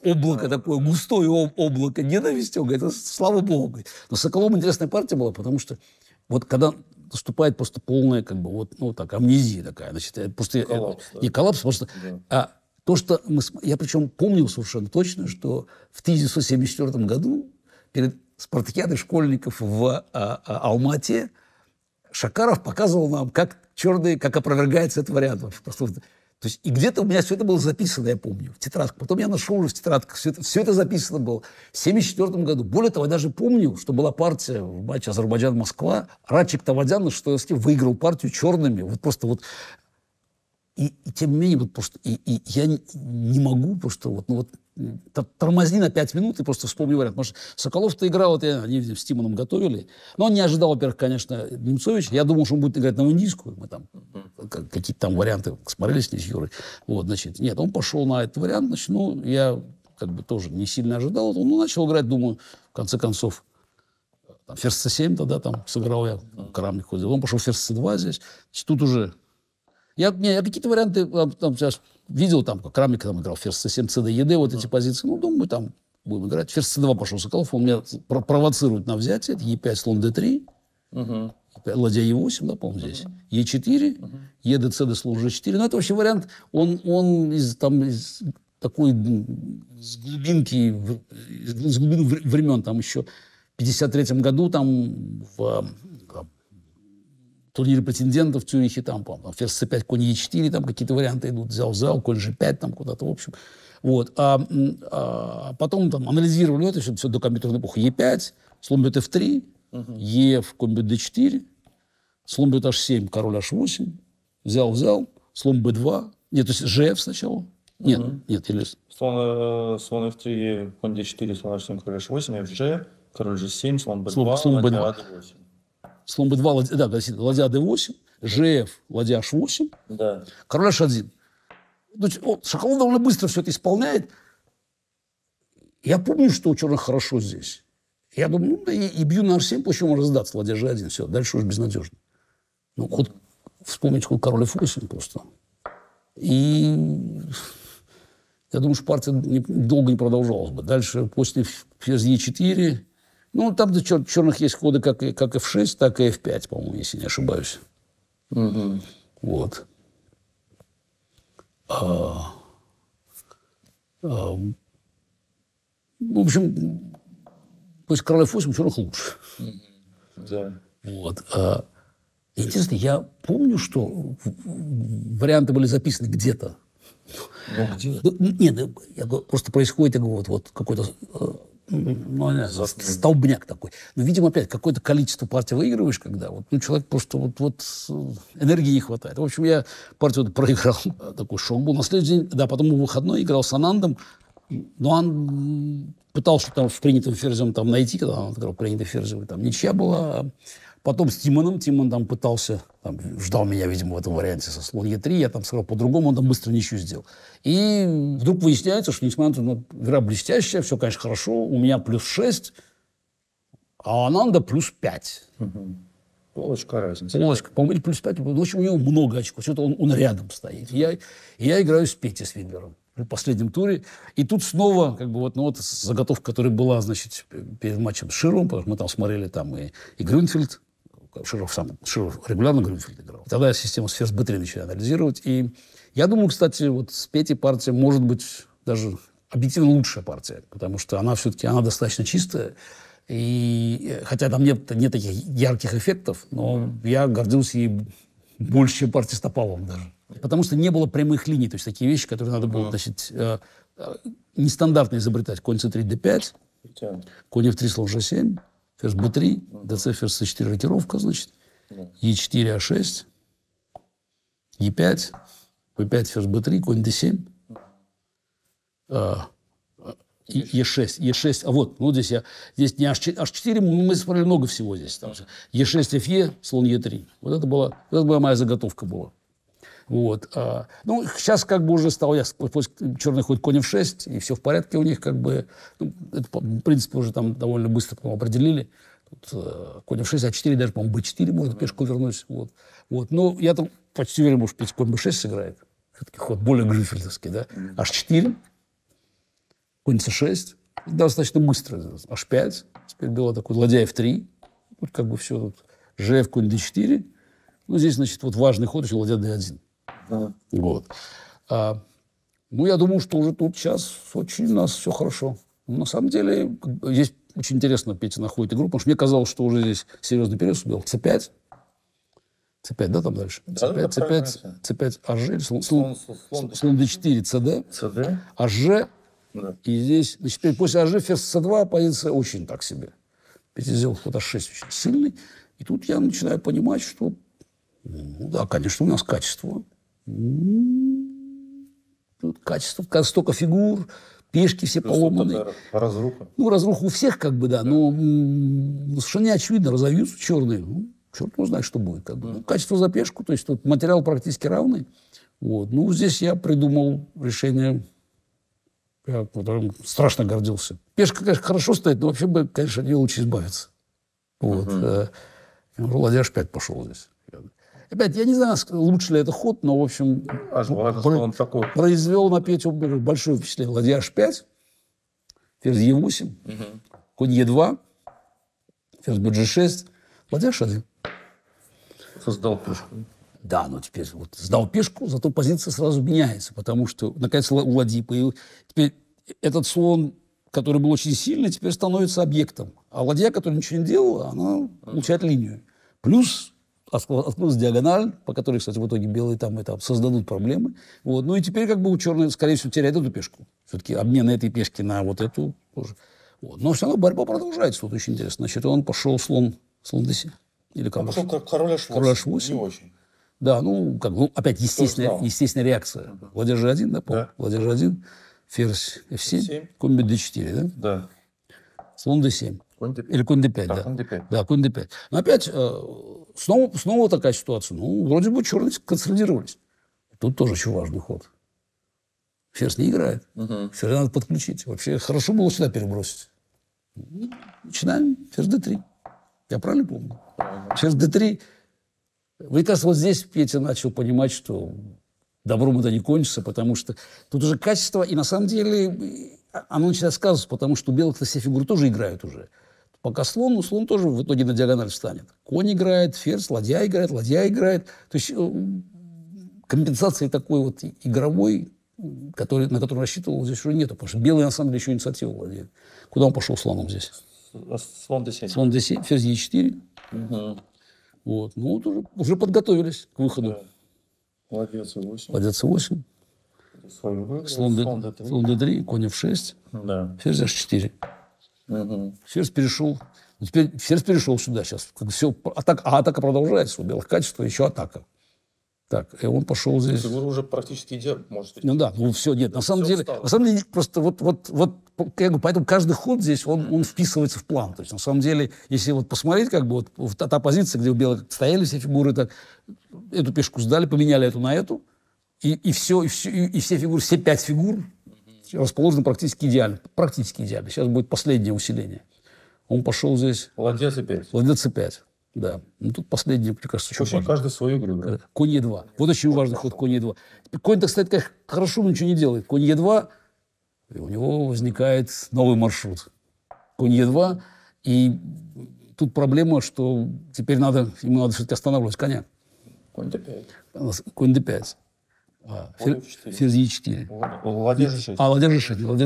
облако, такое густое облако ненависти. Он говорит, слава Богу. Но Соколовым интересная партия была, потому что вот когда наступает просто полная, как бы, вот, ну, так, амнезия такая, значит, просто не коллапс, просто... То, что я причем помнил совершенно точно, что в 1974 году перед спартакиадой школьников в Алма-Ате Шакаров показывал нам, как черные, как опровергается этот вариант. Просто, то есть, и где-то у меня все это было записано, я помню, в тетрадках. Потом я нашел уже в тетрадках, все это записано было в 1974 году. Более того, я даже помню, что была партия в матче Азербайджан-Москва. Радчик Тавадян, что выиграл партию черными. Вот просто вот. И тем не менее, вот просто, я не могу просто тормозни на 5 минут и просто вспомни вариант. Потому что Соколов-то играл, вот они с Тимоном готовили. Но он не ожидал, во-первых, конечно, Немцович. Я думал, что он будет играть на индийскую. Мы там какие-то там варианты смотрели с ней с Юрой. Вот, значит, нет, он пошел на этот вариант. Значит, ну, я как бы тоже не сильно ожидал. Он начал играть, думаю, в конце концов, там, ферзь c7 тогда там сыграл я, Крамник ходил. Он пошел ферзь c2 здесь. Значит, тут уже... Я какие-то варианты там сейчас видел, там, как Крамник там играл, ферзь c7, cd, ед, вот эти позиции. Ну, думаю, там будем играть. Ферзь c2 пошел Соколов, он меня провоцирует на взятие. Это e5, слон d3, ладья e8, да, по-моему, здесь. e4, ед, cd, слон g4. Ну, это вообще вариант, он из такой, с глубины времен, там еще в 1953 году, там, турнире претендентов в Цюрихе, там, по-моему, ферзь c5, конь e4, там какие-то варианты идут, взял, конь g5, там куда-то, в общем. Вот. Потом там анализировали это, все до компьютерной эпохи. e5, слон бьет f3, e, конь бьет d4, слон бьет h7, король h8, взял, слон b2, нет, то есть gf сначала. Нет, или... Слон f3, конь d4, слон h7, король h8, fg, король g7, слон b2, слон b2. ладья d8. Слон b2, да, ладья d8, gf, ладья h8, да. король h1. Шаховал довольно быстро все это исполняет. Я помню, что у черных хорошо здесь. Я думаю, ну, и бью на h7, почему можно сдаться, ладья g1, все, дальше уже безнадежно. Ну, ход, вспомните ход король f8 просто. И я думаю, что партия долго не продолжалась бы. Дальше, после ферзь e4, ну, там для черных есть ходы как f6, так и f5, по-моему, если не ошибаюсь. Вот. В общем, то есть король f8 у черных лучше. Да. Вот. Интересно, я помню, что варианты были записаны где-то. Ну, где? Нет, просто происходит, я говорю, вот какой-то столбняк такой. Но, видимо, опять какое-то количество партий выигрываешь, когда человек просто энергии не хватает. В общем, я партию проиграл. Такой шок был. На следующий день, да, потом в выходной играл с Анандом. Но он пытался там в принятым ферзем там найти, когда он играл принятый ферзем, там ничья была. Потом с Тимоном. Тимон там пытался, ждал меня, видимо, в этом варианте со слон Е3. Я там сыграл по-другому, он там быстро ничью сделал. И вдруг выясняется, что, несмотря на то, игра блестящая, все, конечно, хорошо. У меня плюс 6, а у Ананда плюс 5. Полочка разница. Полочка, по-моему, плюс 5. В общем, у него много очков. Что-то он рядом стоит. Я играю с Петей Свидлером в последнем туре. И тут снова, заготовка, которая была, значит, перед матчем с Шировым, потому что мы там смотрели там и Грюнфельд. Широв регулярно Грюнфельд играл. Тогда я систему с ферзь b3 начали анализировать. И я думаю, кстати, с Петей партия может быть даже объективно лучшая партия, потому что она все-таки достаточно чистая. И хотя там нет таких ярких эффектов, но я гордился ей больше, чем партия с Топаловым даже. Потому что не было прямых линий, то есть такие вещи, которые надо было, значит, нестандартно изобретать. Конь c3, d5, конь f3, слон g7, ферзь b3, dc, ферзь c4, рокировка, значит, e4, a6, e5, p5, ферзь b3, конь d7, e6, e6, здесь не h4, мы смотрели много всего здесь. Там e6, fe, слон e3. Вот это была моя заготовка была. Вот. Сейчас уже стал я, черный ходит конь f6, и все в порядке у них, это, в принципе, уже там довольно быстро определили. Тут, конь f6, a4, даже, по-моему, b4 можно пешку вернуть. Вот. Но я там почти уверен, что конь b6 сыграет. Все-таки ход более грюнфельдовский, да? h4, конь c6, достаточно быстро. h5, теперь было такой ладья f3, тут все тут. Gf, конь d4. Здесь, значит, важный ход еще ладья d1. Вот. Я думаю, что уже тут сейчас очень у нас все хорошо. На самом деле, здесь очень интересно Петя находит игру, потому что мне казалось, что уже здесь серьезный перес убил. c5. c5, да, там дальше? c5, hg, слон d4, cd, hg. Да. И здесь, значит, после hg ферзь c2 позиция очень так себе. Петя сделал ход h6 очень сильный. И тут я начинаю понимать, что да, конечно, у нас качество. Тут качество, столько фигур, пешки все поломаны. Разруха. Разруха у всех, да, но совершенно не очевидно, разовьются черные. Черт его знает, что будет. Качество за пешку, то есть тут материал практически равный. Здесь я придумал решение, которым страшно гордился. Пешка, конечно, хорошо стоит, но вообще бы, конечно, от нее лучше избавиться. Ладья h5 пошел здесь. Опять, я не знаю, лучше ли это ход, но, в общем, произвел на Петю большое впечатление. Ладья h5, ферзь e8, конь e2, ферзь bg6, ладья h1. Сдал пешку. Да, но теперь сдал пешку, зато позиция сразу меняется, потому что, наконец, у ладьи появился. Теперь этот слон, который был очень сильный, теперь становится объектом. А ладья, которая ничего не делала, она получает линию. Плюс открылась диагональ, по которой, кстати, в итоге белые там создадут проблемы. Вот. Ну и теперь как бы у черной, скорее всего, теряет эту пешку. Все-таки обмен этой пешки на вот эту тоже. Вот. Но все равно борьба продолжается. Вот очень интересно. Значит, он пошел слон d7. Или король h8. Король h8. Не очень. Да, опять естественная реакция. Ладья g1, да, помню? Да. Ладья g1, ферзь f7, конь b4, да? Да. Слон d7. Конь d5. Или конь d5, да. Конь d5. Да, конь d5. Но опять снова такая ситуация. Ну, вроде бы черные консолидировались. Тут тоже очень важный ход. Ферзь не играет. Ферзь надо подключить. Вообще хорошо было сюда перебросить. Начинаем. Ферзь d3. Я правильно помню? Ферзь d3. Мне кажется, вот здесь Петя начал понимать, что добром это не кончится, потому что тут уже качество, и на самом деле оно начинает сказываться, потому что у белых все фигуры тоже играют уже. Пока слон тоже в итоге на диагональ встанет. Конь играет, ферзь, ладья играет. То есть компенсации такой вот игровой, на которую рассчитывал, здесь уже нету, потому что белые на самом деле еще инициативу владеют. Куда он пошел слоном здесь? Слон d7. Слон d7, ферзь e4. Вот. Ну, вот уже подготовились к выходу. Да. Ладья c8. Ладья c8. Слон d3, конь f6. Да. Ферзь h4. Ферзь перешел. Теперь ферзь перешел сюда сейчас. Все, атака продолжается. У белых качества еще атака. Так, и он пошел здесь. Фигура уже практически идеально, может быть. Ну да, все, нет. На самом деле просто поэтому каждый ход здесь, он вписывается в план. То есть, на самом деле, если вот посмотреть, как бы вот та позиция, где у белых стояли все фигуры, так, эту пешку сдали, поменяли эту на эту, и все фигуры, все 5 фигур расположены практически идеально. Практически идеально. Сейчас будет последнее усиление. Он пошел здесь. Ладья c5. Ладья c5. Да. Ну, тут последнее, мне кажется, очень важно. Каждый свою игру играет. Конь e2. Вот очень важный ход конь e2. Конь-то, кстати, конечно, хорошо, но ничего не делает. Конь e2, и у него возникает новый маршрут. Конь e2, и тут проблема, что теперь ему надо все-таки останавливать коня. Конь d5. Конь d5. Ферзь e4. Ладья g6. Ладья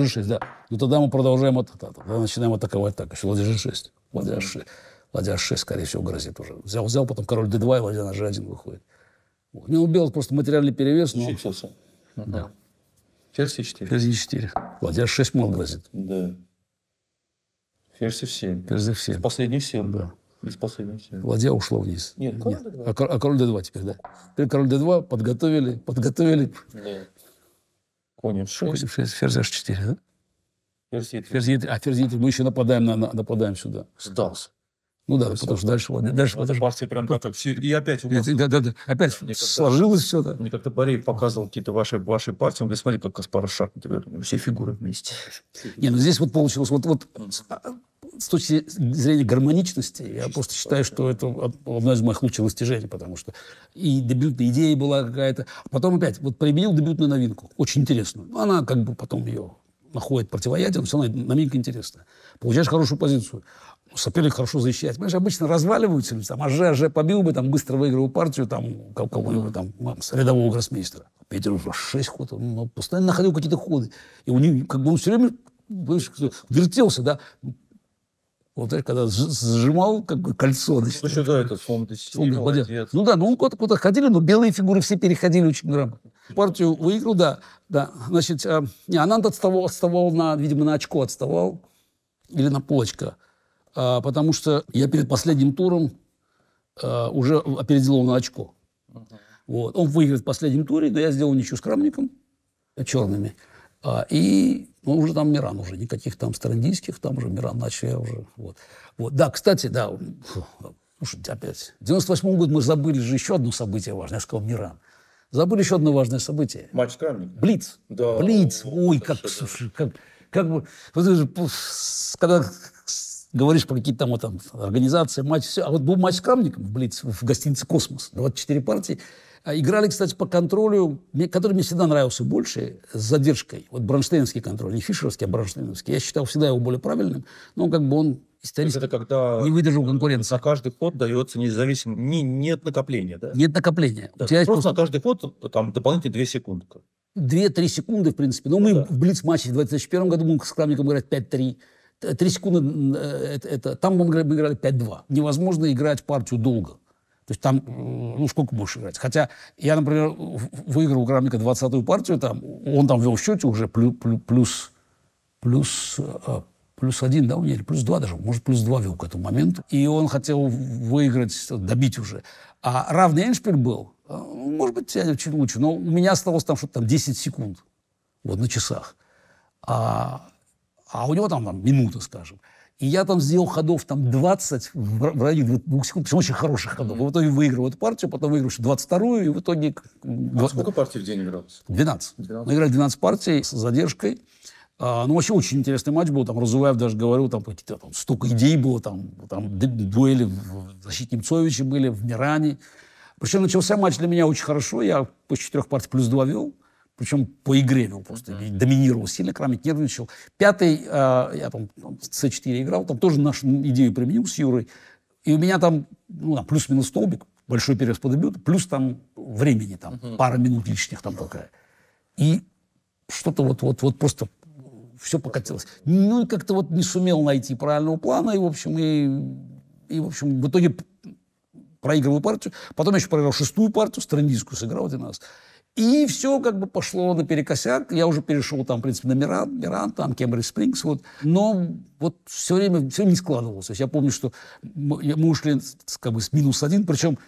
g6, да. Ну тогда мы продолжаем тогда начинаем атаковать так. Еще ладья g6. Ладья h6. Ладья h6, скорее всего, грозит уже. Взял, потом король d2, и ладья на g1 выходит. У него белых просто материальный перевес, но... Да. Ферзь e4. Ферзь e4. Ладья h6 мол грозит. Да. Ферзь f7. Ферзь f7. Из последних сил. Да. Из последних сил. Ладья ушла вниз. Нет, король d2. А король d2 теперь, да. Теперь король d2 подготовили. Да. Конь f6. Ферзь h4, да? Ферзь e3. Ферзь e3. Ферзь e3. Мы еще нападаем сюда. Сдался. Ну да, потому что дальше... Партия прям как все. И опять у вас... Да. Опять сложилось все. Да. Мне как-то Борей показывал какие-то ваши партии. Он говорит, смотри, как Каспаров шаг. Все фигуры вместе. Не, ну здесь вот получилось... Вот с точки зрения гармоничности, я просто считаю, что это одно из моих лучших достижений, потому что и дебютная идея была какая-то. А потом опять применил дебютную новинку. Очень интересную. Она как бы потом ее находит противоядие, но все равно новинка интересная. Получаешь хорошую позицию. Соперник хорошо защищает. Понимаешь, обычно разваливаются, там, АЖ побил бы, там, быстро выиграл партию, там, кого-нибудь, там, рядового гроссмейстера. Петер уже 6 ходов, он постоянно находил какие-то ходы. И у него, как бы, он все время, вертелся, да. Вот, когда сжимал, как бы, кольцо. Еще, да, этот слон d7, молодец. Ну да, куда-то ходили, но белые фигуры все переходили очень грамотно. Партию выиграл, да. Значит, Ананд отставал, видимо, на очко отставал. Или на полочко. Потому что я перед последним туром уже опередил его на очко. Вот. Он выиграет в последнем туре, но я сделал ничью с Крамником, черными. И уже там Миран, уже никаких там старандийских, там уже Миран начал я уже. Вот. Да, кстати, да, слушайте, опять. В 98 году мы забыли же еще одно событие важное, я сказал Миран. Забыли еще одно важное событие. Матч с Крамником. Блиц. Да. Блиц. Ой, как бы, когда говоришь про какие-то там организации, матч, все. А вот был матч с Крамником в Блиц, в гостинице «Космос», 24 партии. Играли, кстати, по контролю, который мне всегда нравился больше, с задержкой. Вот бронштейновский контроль, не фишеровский, а бронштейновский. Я считал всегда его более правильным, но как бы он исторически не выдержал конкуренции. На каждый ход дается независимо, нет накопления, да? Нет накопления. Да. Просто на каждый ход там дополнительные 2 секунды. 2-3 секунды, в принципе. Но мы в Блиц-матче в 2021 году мы с Крамником играть 5-3. 3 секунды, там мы играли 5-2. Невозможно играть партию долго. То есть там, ну, сколько будешь играть? Хотя я, например, выиграл у Крамника 20-ю партию, там, он там вел в счете уже плюс 1, да, у него, или плюс 2 даже, может, плюс 2 вел к этому моменту. И он хотел выиграть, добить уже. А равный эндшпиль был, может быть, чуть лучше, но у меня осталось там что-то там 10 секунд, вот, на часах. А у него там минута, скажем. И я там сделал ходов там 20 в районе 2 секунд, причем очень хороших ходов. И в итоге выиграл эту партию, потом выиграл 22-ю, и в итоге... Сколько партий в день игралось? 12. Мы играли 12 партий с задержкой. Ну, вообще очень интересный матч был. Там Разуваев даже говорил, там какие-то там, столько идей было, там дуэли в защите Немцовича были, в Миране. Причем начался матч для меня очень хорошо. Я после 4 партий плюс 2 вел. Причем по игре вел просто. Доминировал сильно, Крамник нервничал. 5-й, я там С4 играл, там тоже нашу идею применил с Юрой. И у меня там, ну, там плюс-минус столбик, большой период по дебюту, плюс там времени, там, пара минут лишних там такая. И что-то вот просто все покатилось. Ну, и как-то вот не сумел найти правильного плана, и, в общем, в итоге проигрываю партию. Потом я еще проиграл 6-ю партию, страндийскую сыграл 12. И все как бы пошло наперекосяк. Я уже перешел там, в принципе, на Миран, там, Кембридж Спрингс. Вот. Но вот все время все не складывалось. То есть я помню, что мы ушли как бы с -1, причем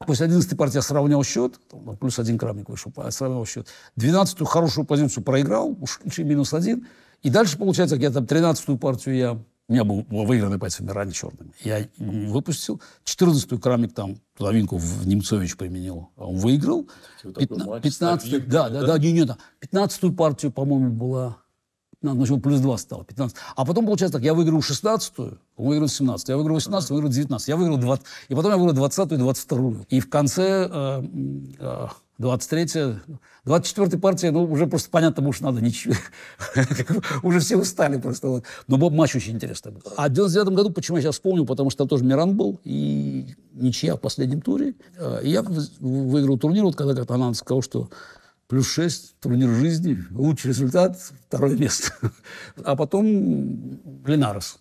после 11-й партии я сравнял счет, там, плюс 1 Крамник вышел, сравнял счет. 12-ю хорошую позицию проиграл, ушли -1. И дальше, получается, я там 13-ю партию у меня был выигранный позиция в Миране черными. Я выпустил. 14-ю Крамник там половинку в Немцович применил. Он выиграл. 15-ю, да. 15-ю партию, по-моему, была... Ну, плюс 2 стало. 15. А потом, получается так, я выиграл 16-ю, он выиграл 17-ю, я выиграл 18-ю, выиграл 19-ю, я выиграл 20, и потом я выиграл 20-ю и 22-ю. И в конце 24-й партии, ну, уже просто понятно, потому что надо ничего. Уже все устали просто. Но был матч очень интересный был. А в 99-м году, почему я сейчас вспомнил, потому что там тоже Миран был, и ничья в последнем туре. И я выиграл турнир, вот когда как-то Ананд сказал, что плюс 6, турнир жизни, лучший результат, 2-е место. А потом Линарес.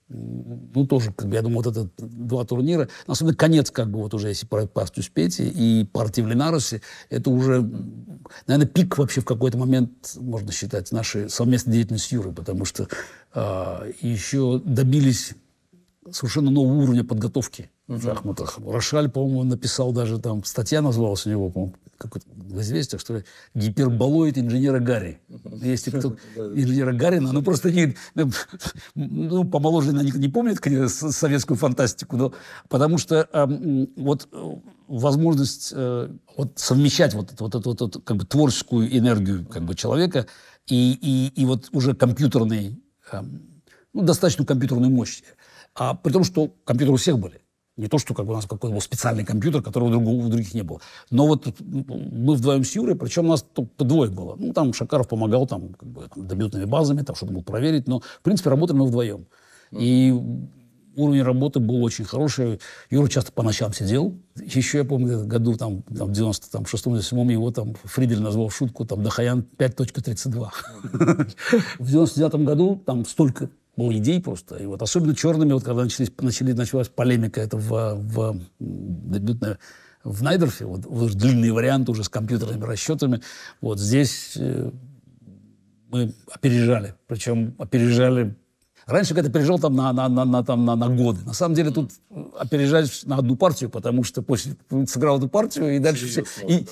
Ну, тоже, как бы, я думаю, вот это 2 турнира. Особенно конец, как бы, вот уже, если про партию спеть, и партии в Линаресе, это уже, наверное, пик вообще в какой-то момент, можно считать, нашей совместной деятельности с Юрой, потому что еще добились совершенно нового уровня подготовки в шахматах. Рошаль, по-моему, написал даже, там, статья называлась у него, по-моему, в «Известиях», что ли, «Гиперболоид инженера Гарри». Если кто инженера Гаррина, ну, просто ну, помоложе не помнит советскую фантастику, но потому что вот возможность вот совмещать вот эту как бы творческую энергию как бы человека и вот уже компьютерный, ну, достаточно компьютерную мощь. А при том, что компьютеры у всех были. Не то, что как бы у нас какой-то был специальный компьютер, которого у других не было. Но вот мы вдвоем с Юрой, причем у нас только 2 было. Ну, там Шакаров помогал там, как бы, дебютными базами, там что-то мог проверить. Но, в принципе, работали мы вдвоем. И уровень работы был очень хороший. Юра часто по ночам сидел. Еще я помню, в году, там, в 96-97 его там Фридель назвал в шутку, там, Дахаян 5.32. В 99 году там столько было идей просто. И вот особенно черными, вот когда началась полемика это в Найдерфе, вот длинные варианты уже с компьютерными расчетами, вот здесь мы опережали. Причем опережали... Раньше когда опережал там на годы. На самом деле тут опережаешь на 1 партию, потому что после сыграл эту партию, и дальше все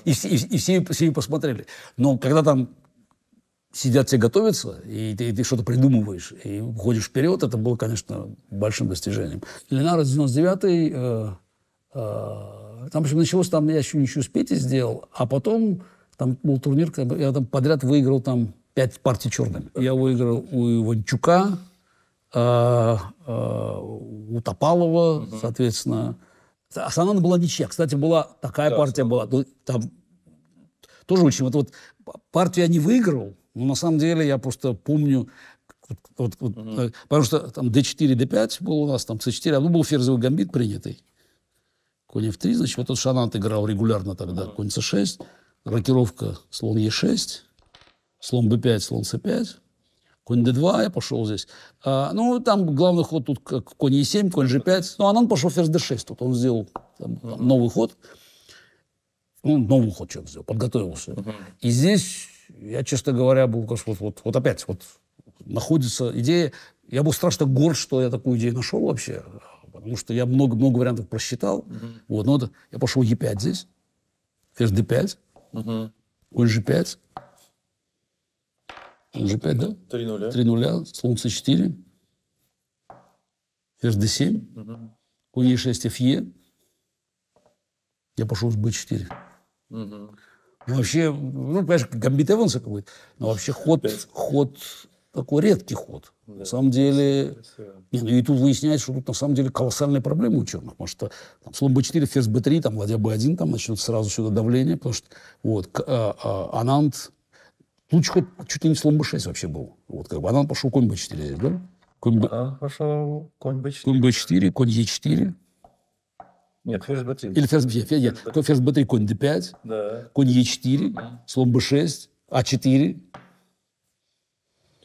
ее посмотрели. Но когда там сидят все готовятся, и ты что-то придумываешь, и уходишь вперед, это было, конечно, большим достижением. Линарес 99-й, там, в общем, началось, там я еще ничего с Петей сделал, а потом там был турнир, я там подряд выиграл там 5 партий черными. Я выиграл у Иванчука, у Топалова, соответственно. А с Анандом была ничья. Кстати, была такая партия была. Там тоже очень... Вот партию я не выиграл, но на самом деле я просто помню... Потому что там d4, d5 был у нас, там c4, ну, был ферзевый гамбит принятый. Конь f3, значит, вот этот Ананд играл регулярно тогда. Конь c6, рокировка слон e6, слон b5, слон c5. Конь d2, я пошел здесь. Ну, там главный ход тут как конь e7, конь g5. Ну, Ананд пошел ферзь d6. Тут он сделал там новый ход. Ну, новый ход что-то сделал, подготовился. И здесь я, честно говоря, был, вот опять, вот находится идея. Я был страшно горд, что я такую идею нашел вообще. Потому что я много вариантов просчитал. Вот, ну, я пошел e5 здесь. Ферзь d5. Конь g5. G5, да? 3-0. 3-0, слон c4, ферзь d7, конь e6, fe. Я пошел с b4. Ну, вообще, ну, понимаешь, гамбит Эванса какой-то, но вообще ход такой редкий ход. Да. На самом деле, ну и тут выясняется, что тут на самом деле колоссальные проблемы у черных, потому что там, слон b4, ферзь b3, там ладья b1, там начнет сразу сюда давление, потому что вот, Ананд... Лучший ход чуть ли не слон b6 вообще был. Вот, как бы Ананд пошел конь b4 здесь, да? Пошел конь b4. Конь b4, конь e4. Нет, ферзь b3. Или ферзь b4. Нет, ферзь b3, конь d5. Да. Конь e4, слон b6, a4.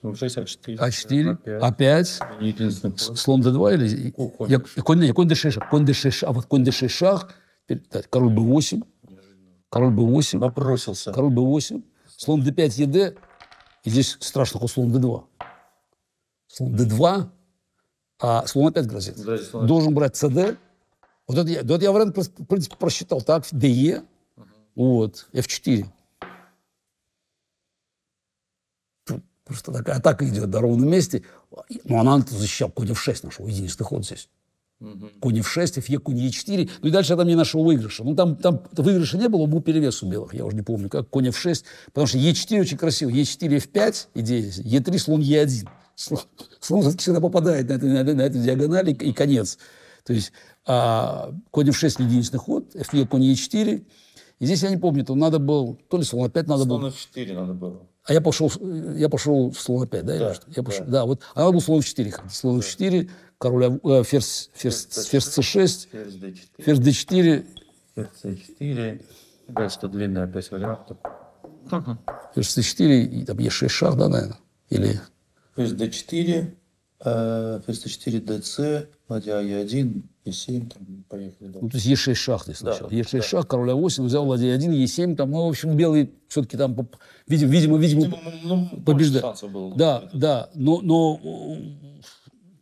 Слон 6, а4. a4, a5. Слон d2 или... Конь d6, конь d6, а вот конь d6 шах. Король b8. Король b8. Набросился. Король b8. Слон d5, ед. И здесь страшно ход слон d2. Слон d2, а слон опять грозит. Должен брать cd. Вот это я вариант, в принципе, просчитал. Так, de, вот, f4. Просто такая атака идет на ровном месте. Но она защищал. Конь f6 нашел. Единственный ход здесь. Конь f6, fe, конь e4. Ну и дальше я там не нашел выигрыша. Ну там выигрыша не было, был перевес у белых. Я уже не помню, как конь f6. Потому что e4 очень красиво. e4, f5, идея здесь. e3, слон e1. Слон всегда попадает на эту диагональ и конец. То есть конь f6 единственный ход, fe, конь e4. И здесь я не помню, то надо было, то ли слон опять надо было. Слон f4 надо было. А я пошел слон опять, да? Да, вот. А надо было слон f4 ходить. Слон f4, король, ферзь c6, ферзь d4. Ферзь c4. Опять что длинный, опять вариант. Ферзь c4, и там e6 шах, да, наверное? Или... Ферзь d4, ферзь c4, dc, ладья e1, e7, там, поехали дальше. Ну, то есть e6 шах здесь сначала. Да, e6 шах, король a8, взял ладья e1, e7, там, ну, в общем, белый все-таки там, видимо, побеждает. Да, но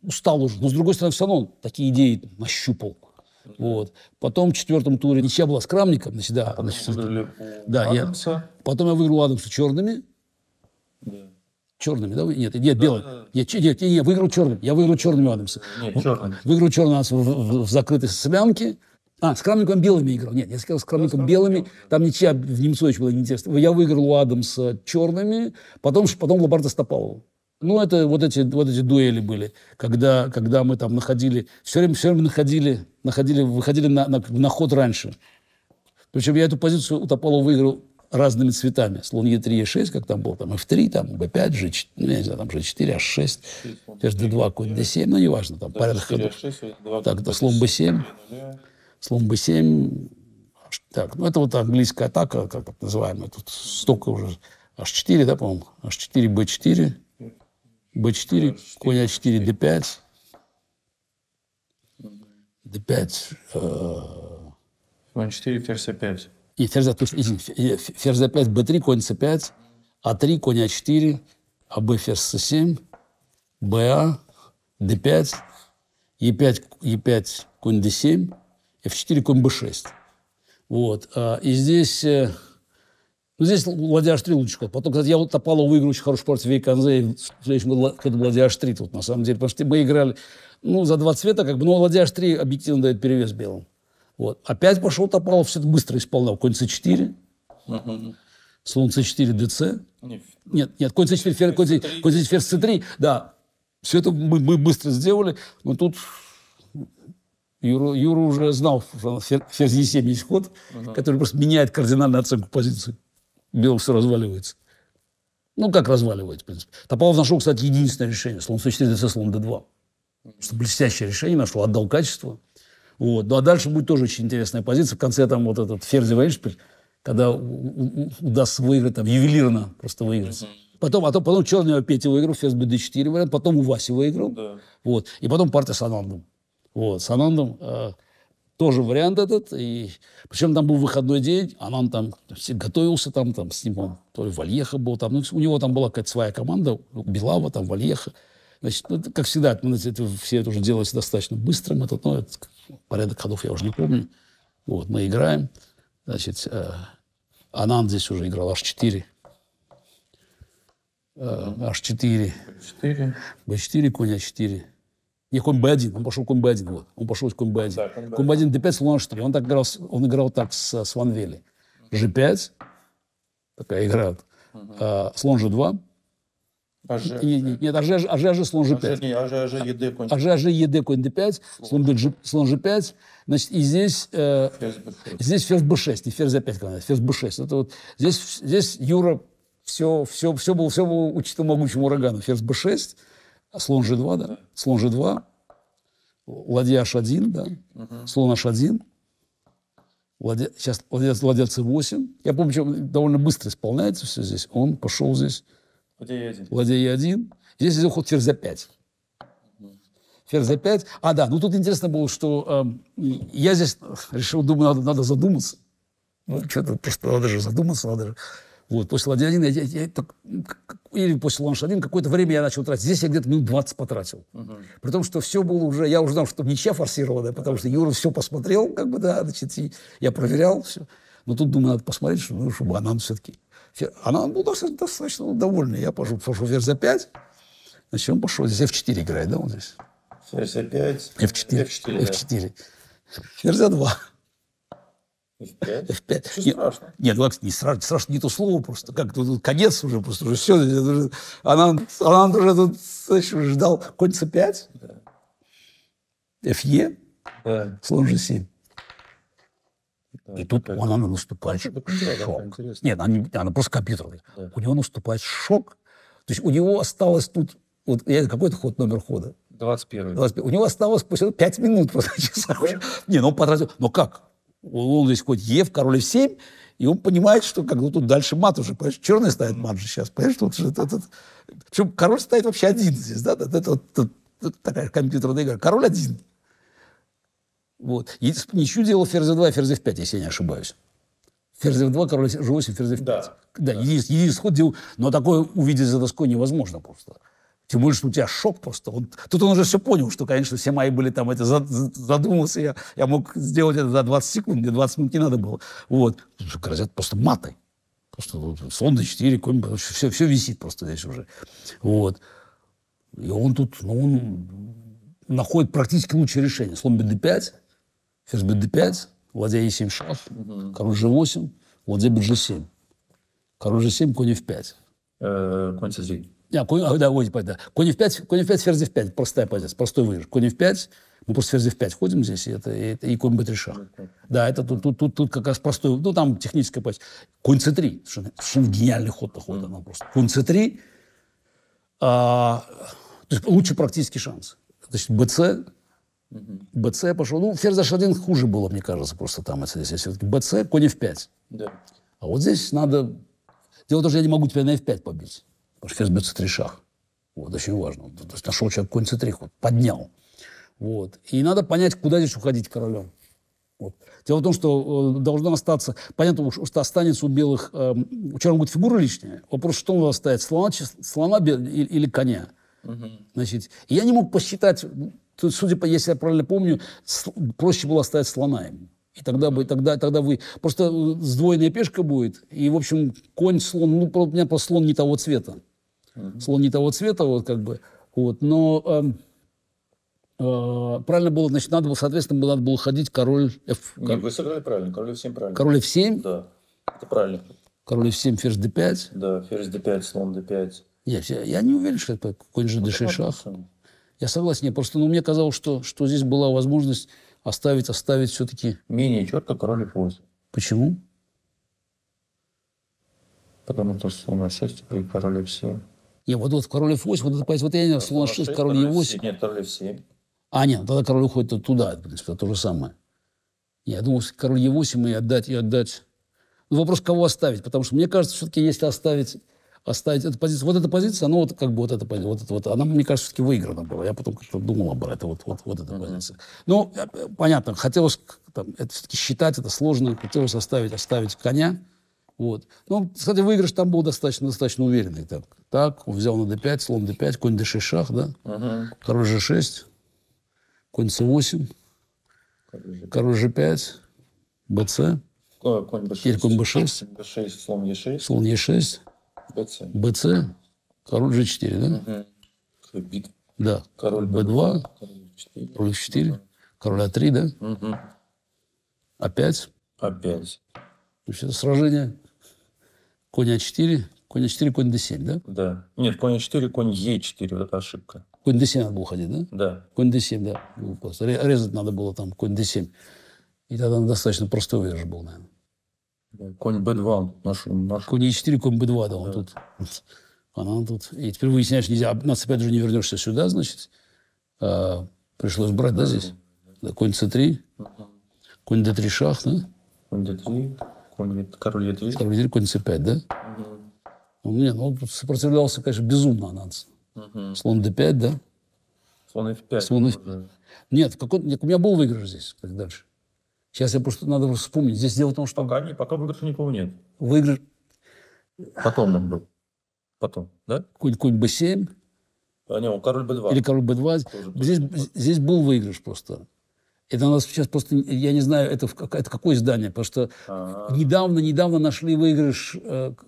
устал уже. Но, с другой стороны, все равно такие идеи нащупал. Вот. Потом в четвертом туре ничья была с Крамником. Потом я выиграл Адамса черными. Да. Черными, да? Нет, белыми. Нет, выиграл черными. Я выиграл черными Адамса. Нет, черными. Выиграл черный Адамс в закрытой солянке. С Крамником белыми играл. Нет, я сказал, с Крамником белыми. Там ничья в Немцович была неинтересно. Я выиграл у Адамса черными, потом Лобардо с Топаловым. Ну, это вот эти дуэли были, когда мы там находили, все время выходили на ход раньше. Причем я эту позицию у Топалова выиграл разными цветами. Слон Е3, Е6, как там был, там F3, там B5, G4, ну, я не знаю, там G4, H6, ферзь D2, конь D7, ну, неважно, там порядок ходов. Так, это слон B7, слон B7. Так, ну, это вот английская атака, как называемая, тут столько уже, H4, да, по-моему, H4, B4, B4, конь А4, D5, D5, конь 4, ферзь А5. И ферзь А5, Б3, конь С5, А3, конь А4, АБ, ферзь С7, БА, Д5, Е5, конь Д7, F4, конь Б6. Вот. И здесь... Ну, здесь ладья H3 лучше. Потом, кстати, я вот Топалова выиграл очень хорошую партию Вейконзе, и в следующем году ладья H3 тут, на самом деле. Потому что мы играли, ну, за два цвета, как бы, но ладья H3 объективно дает перевес белым. Вот. Опять пошел Топалов, все это быстро исполнял. Конь С4, слон С4, ДЦ. Нет, конь С4, конь ферзь С3. Да, все это мы быстро сделали. Но тут Юра уже знал, что ферзь Е7 есть ход, который просто меняет кардинально оценку позиции. Белый все разваливается. Ну, как разваливается, в принципе. Топалов нашел, кстати, единственное решение. Слон С4, ДЦ, слон Д2. Блестящее решение нашел, отдал качество. Вот. Ну, а дальше будет тоже очень интересная позиция. В конце там вот этот ферзевый эндшпиль, когда удастся выиграть, там, ювелирно просто выиграть. Потом черный опять выиграл, ферзь b4 вариант, потом у Васи выиграл. Да. Вот. И потом партия с Анандом. Вот. С Анандом тоже вариант этот. И... Причем там был выходной день, Ананд там готовился, там с ним он, то ли Вальеха был, там, ну, у него там была какая-то своя команда, Белава, там Вальеха. Значит, ну, как всегда, все это уже делается достаточно быстрым. Порядок ходов я уже не помню. Вот, мы играем. Значит, Ананд здесь уже играл h4. h4. b4, конь a4. Не, конь b1. Он пошел конь b1. Вот. Он пошел конь b1. Да, конь b1, d5, слон h4. Он играл так с Ванвели. g5. Такая игра. Слон g2. Нет, АЖ, слон G5. АЖ, ЕД, конь. АЖ, ЕД, конь D5, слон G5. Значит, и здесь ферзь B6, не ферзь A5, ферзь B6. Это вот, здесь Юра все было учитывая могучему урагану. Ферзь B6, слон G2, да? Слон G2, ладья H1, да? Слон H1. Сейчас ладья C8. Я помню, что довольно быстро исполняется все здесь. Он пошел здесь. Ладья Е1. Здесь идет ход ферзь А5. Ферзь А5. Ну тут интересно было, что я здесь решил, думаю, надо задуматься. Ну, что-то просто надо же задуматься, надо же. Вот, после ладья 1, или после слон H1, какое-то время я начал тратить. Здесь я где-то минут 20 потратил. При том, что все было уже, я уже знал, что ничья форсированная, потому что Юра все посмотрел, как бы, да, значит, я проверял все. Но тут, думаю, надо посмотреть, чтобы Ананд все-таки... Ананд был достаточно довольный. Я пошел ферзь А5. Значит, он пошел. Здесь F4 играет, да, он здесь? Ферзь А5. F4. Ферзь А2. F5. Что страшно? Нет, не страшно. Страшно не то слово просто. Как тут конец уже просто. Уже все. Ананд уже тут, значит, ждал. Конь C5. Да. Фе. Да. Слон G7. И тут у Ананда наступает шок. Нет, она просто компьютерная. Да. У него наступает шок. То есть у него осталось тут... Вот, какой-то ход, номер хода? 21. У него осталось после 5 минут просто часа. Да? Не, он потратил... Но как? Он здесь хоть Ев, король F7, и он понимает, что как бы тут дальше мат уже. Понимаешь? Черный ставит мат же сейчас. Понимаешь, тут же причем король стоит вообще один здесь. Да? Это такая компьютерная игра. Король один. Вот. Ничью делал ферзь 2 и ферзь F5, если я не ошибаюсь. Ферзь F2, король G8, ферзь F5. Да, единственный ход делал. Но такое увидеть за доской невозможно просто. Тем более, что у тебя шок просто. Тут он уже все понял, что, конечно, все мои были там, задумался. Я мог сделать это за 20 секунд, мне 20 минут не надо было. Вот. Грозят просто матой. Просто слон D4, конь, все висит просто здесь уже. Вот. И он тут, он находит практически лучшее решение. Слон BD5, ферзь BD5, ладья E7 шах, король G8, ладья BG7. Король G7, конь F5. Конь C3. Конь F5, ферзь F5. Простая позиция, простой выигрыш. Конь F5, мы просто ферзь F5 ходим здесь, и конь B3 шах. Да, это тут как раз простой, там техническая позиция. Конь C3, совершенно гениальный ход такой. Конь C3, то есть лучший практический шанс. Значит, БЦ пошел. Ферзь H1 хуже было, мне кажется, просто там. Все-таки БЦ, конь F5. Да. А вот здесь надо... Дело в том, что я не могу тебя на F5 побить. Потому что ферзь BC3 шах. Вот, очень важно. То есть нашел человек конь C3 ход, поднял. Вот. И надо понять, куда здесь уходить королем. Вот. Дело в том, что должно остаться... Понятно, что останется у белых... у черных будет фигура лишняя. Вопрос, что он оставит? Слона или коня? Значит, и я не мог посчитать... Судя по, если я правильно помню, проще было оставить слона ему. И тогда вы... Просто сдвоенная пешка будет, и, в общем, конь, слон... у меня просто слон не того цвета. Слон не того цвета, вот как бы. Вот, но правильно было, значит, соответственно, надо было ходить король F... Вы сыграли правильно, король F7 правильно. Король F7? Да, это правильно. Король F7, ферзь D5? Да, ферзь D5, слон D5. Я не уверен, что это конь D6 шах. Я согласен, просто мне казалось, что здесь была возможность оставить все-таки... Менее четко король F8. Почему? Потому что слон А6 и король F7. Нет, вот король F8, вот я не знаю, слон А6, король Е8. Нет, король F7. Нет, тогда король уходит туда, в принципе, это то же самое. Я думал, король Е8 и отдать. Ну, вопрос, кого оставить, потому что мне кажется, все-таки, если оставить оставить эту позицию. Вот эта позиция, она вот как бы вот эта позиция, вот, она, мне кажется, все-таки выиграна была. Я потом как-то думал об этом, вот эта позиция. Ну, понятно, хотелось там, это все-таки считать, это сложно, хотелось оставить коня. Вот. Ну, кстати, выигрыш там был достаточно уверенный. Так, он взял на d5, слон d5, конь d6 шах, да? Король g6, конь c8, король g5, bc, Конь b6. теперь конь b6, b6, слон e6. слон e6, bc. bc, король g4, да? Бит. Да. Король b2, b4. король f4, король a3, да? a5. Опять. Значит, это сражение. Конь a4, конь a4, конь d7, да? Да. Нет, конь e4, конь e4. Вот это ошибка. Конь d7 надо было ходить, да? Да. Конь d7, да. Просто резать надо было там конь d7. И тогда достаточно простой выигрыш был, наверное. Да. Конь b2 нашел. Конь e4, конь b2, да, он тут. Она тут. И теперь выясняешь, нельзя. На c5 уже не вернешься сюда, значит. Пришлось брать, да, здесь? Да, конь c3, конь d3 шах, да? Конь d3, король e3. Король e3, конь c5, да? Ну, тут сопротивлялся, конечно, безумно ананс. Слон d5, да? Слон f5. Слон F5. Нет, у меня был выигрыш здесь, как дальше. Сейчас надо вспомнить. Здесь дело в том, что Пока выигрыша никого нет. выигрыш... Потом он был. Потом, да? Конь b7 Не, он король b2. или король b2. Здесь был выигрыш просто. Это у нас сейчас просто, я не знаю, это какое издание, потому что недавно нашли выигрыш,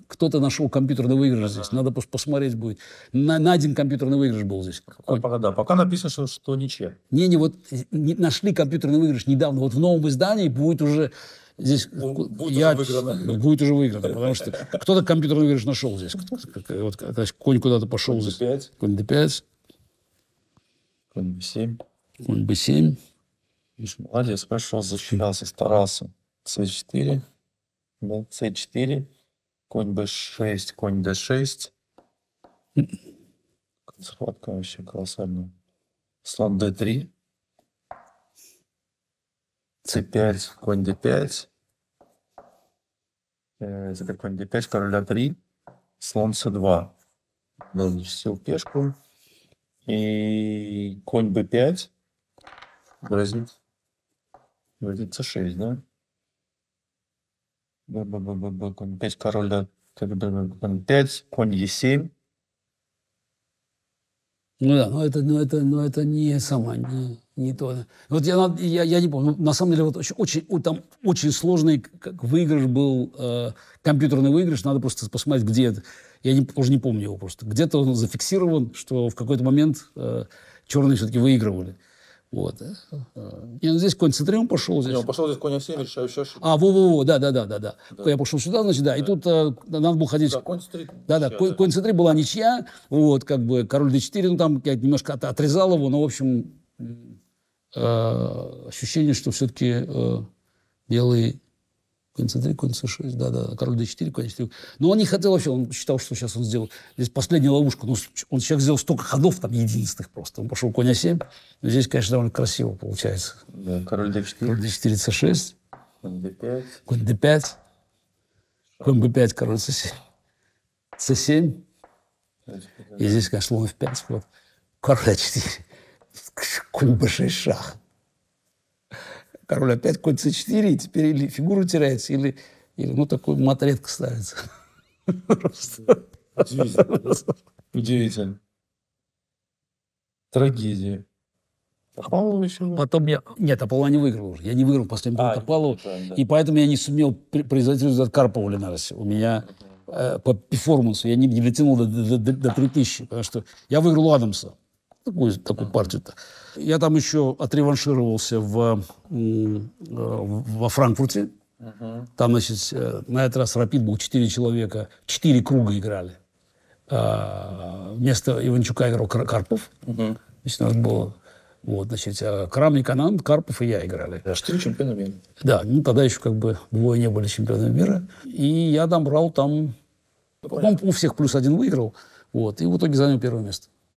кто-то нашел компьютерный выигрыш здесь. Надо посмотреть будет. На один компьютерный выигрыш был здесь. Пока написано, что ничья. Вот нашли компьютерный выигрыш недавно. Вот в новом издании будет уже здесь... Будет уже выиграно, потому что кто-то компьютерный выигрыш нашел здесь. Вот, конь куда-то пошел здесь. Конь d5. Конь b7. Конь b7. Молодец, хорошо, защищался, старался. c4, да, c4, конь b6, конь d6. Схватка вообще колоссальная. Слон d3, c5, конь d5, это конь d5, король a3, слон c2. Защитил пешку. И конь b5 грозит. Вроде c6, да? Конь 5, король, да. Конь 5, конь e7. Ну да, но это не самое, не то. Вот я не помню. На самом деле вот там очень сложный выигрыш был, компьютерный выигрыш. Надо просто посмотреть, где это. Я уже не помню его просто. Где-то он зафиксирован, что в какой-то момент черные все-таки выигрывали. Вот. Здесь конь c3 он пошел. Здесь. Он пошел здесь конь a7, решающая ошибка. Да. Я пошел сюда, значит, да. И тут надо было ходить... Да, конь c3. Да, конь c3 была ничья. Вот, как бы король d4, ну там я немножко отрезал его, но, в общем, ощущение, что все-таки белый... Конь c3, конь c6, да, король d4, конь d4. Но он не хотел вообще, он считал, что сейчас он сделал здесь последнюю ловушку. Но он человек сделал столько ходов там единственных просто. Он пошел конь a7. Но здесь, конечно, довольно красиво получается. Да, король d4. Король d4, c6. Конь d5. Конь d5. Конь b5, король c7. c7. И здесь, конечно, слон f5. Вот. Король a4. Конь b6, шах. Король опять конь c4, и теперь или фигуру теряется, или ну, такой мат редко ставится. Удивительно. Трагедия. Топалов еще? Потом Нет, Топалова не выиграл уже. Я не выиграл последний бой Топалова, и поэтому я не сумел произвести результат Карпова Ленареса. У меня по перформансу я не дотянул до 3000, потому что я выиграл у Адамса. Такую партию-то. Я там еще отреваншировался во Франкфурте. Там, значит, на этот раз Рапид был 4 человека, 4 круга играли. Вместо Иванчука играл Карпов. Значит, у нас было Крамник, Ананд, Карпов и я играли. 4 чемпиона мира. Да, тогда еще как бы двое не были чемпионами мира. И я там брал, по-моему, у всех +1 выиграл. Вот, и в итоге занял первое место.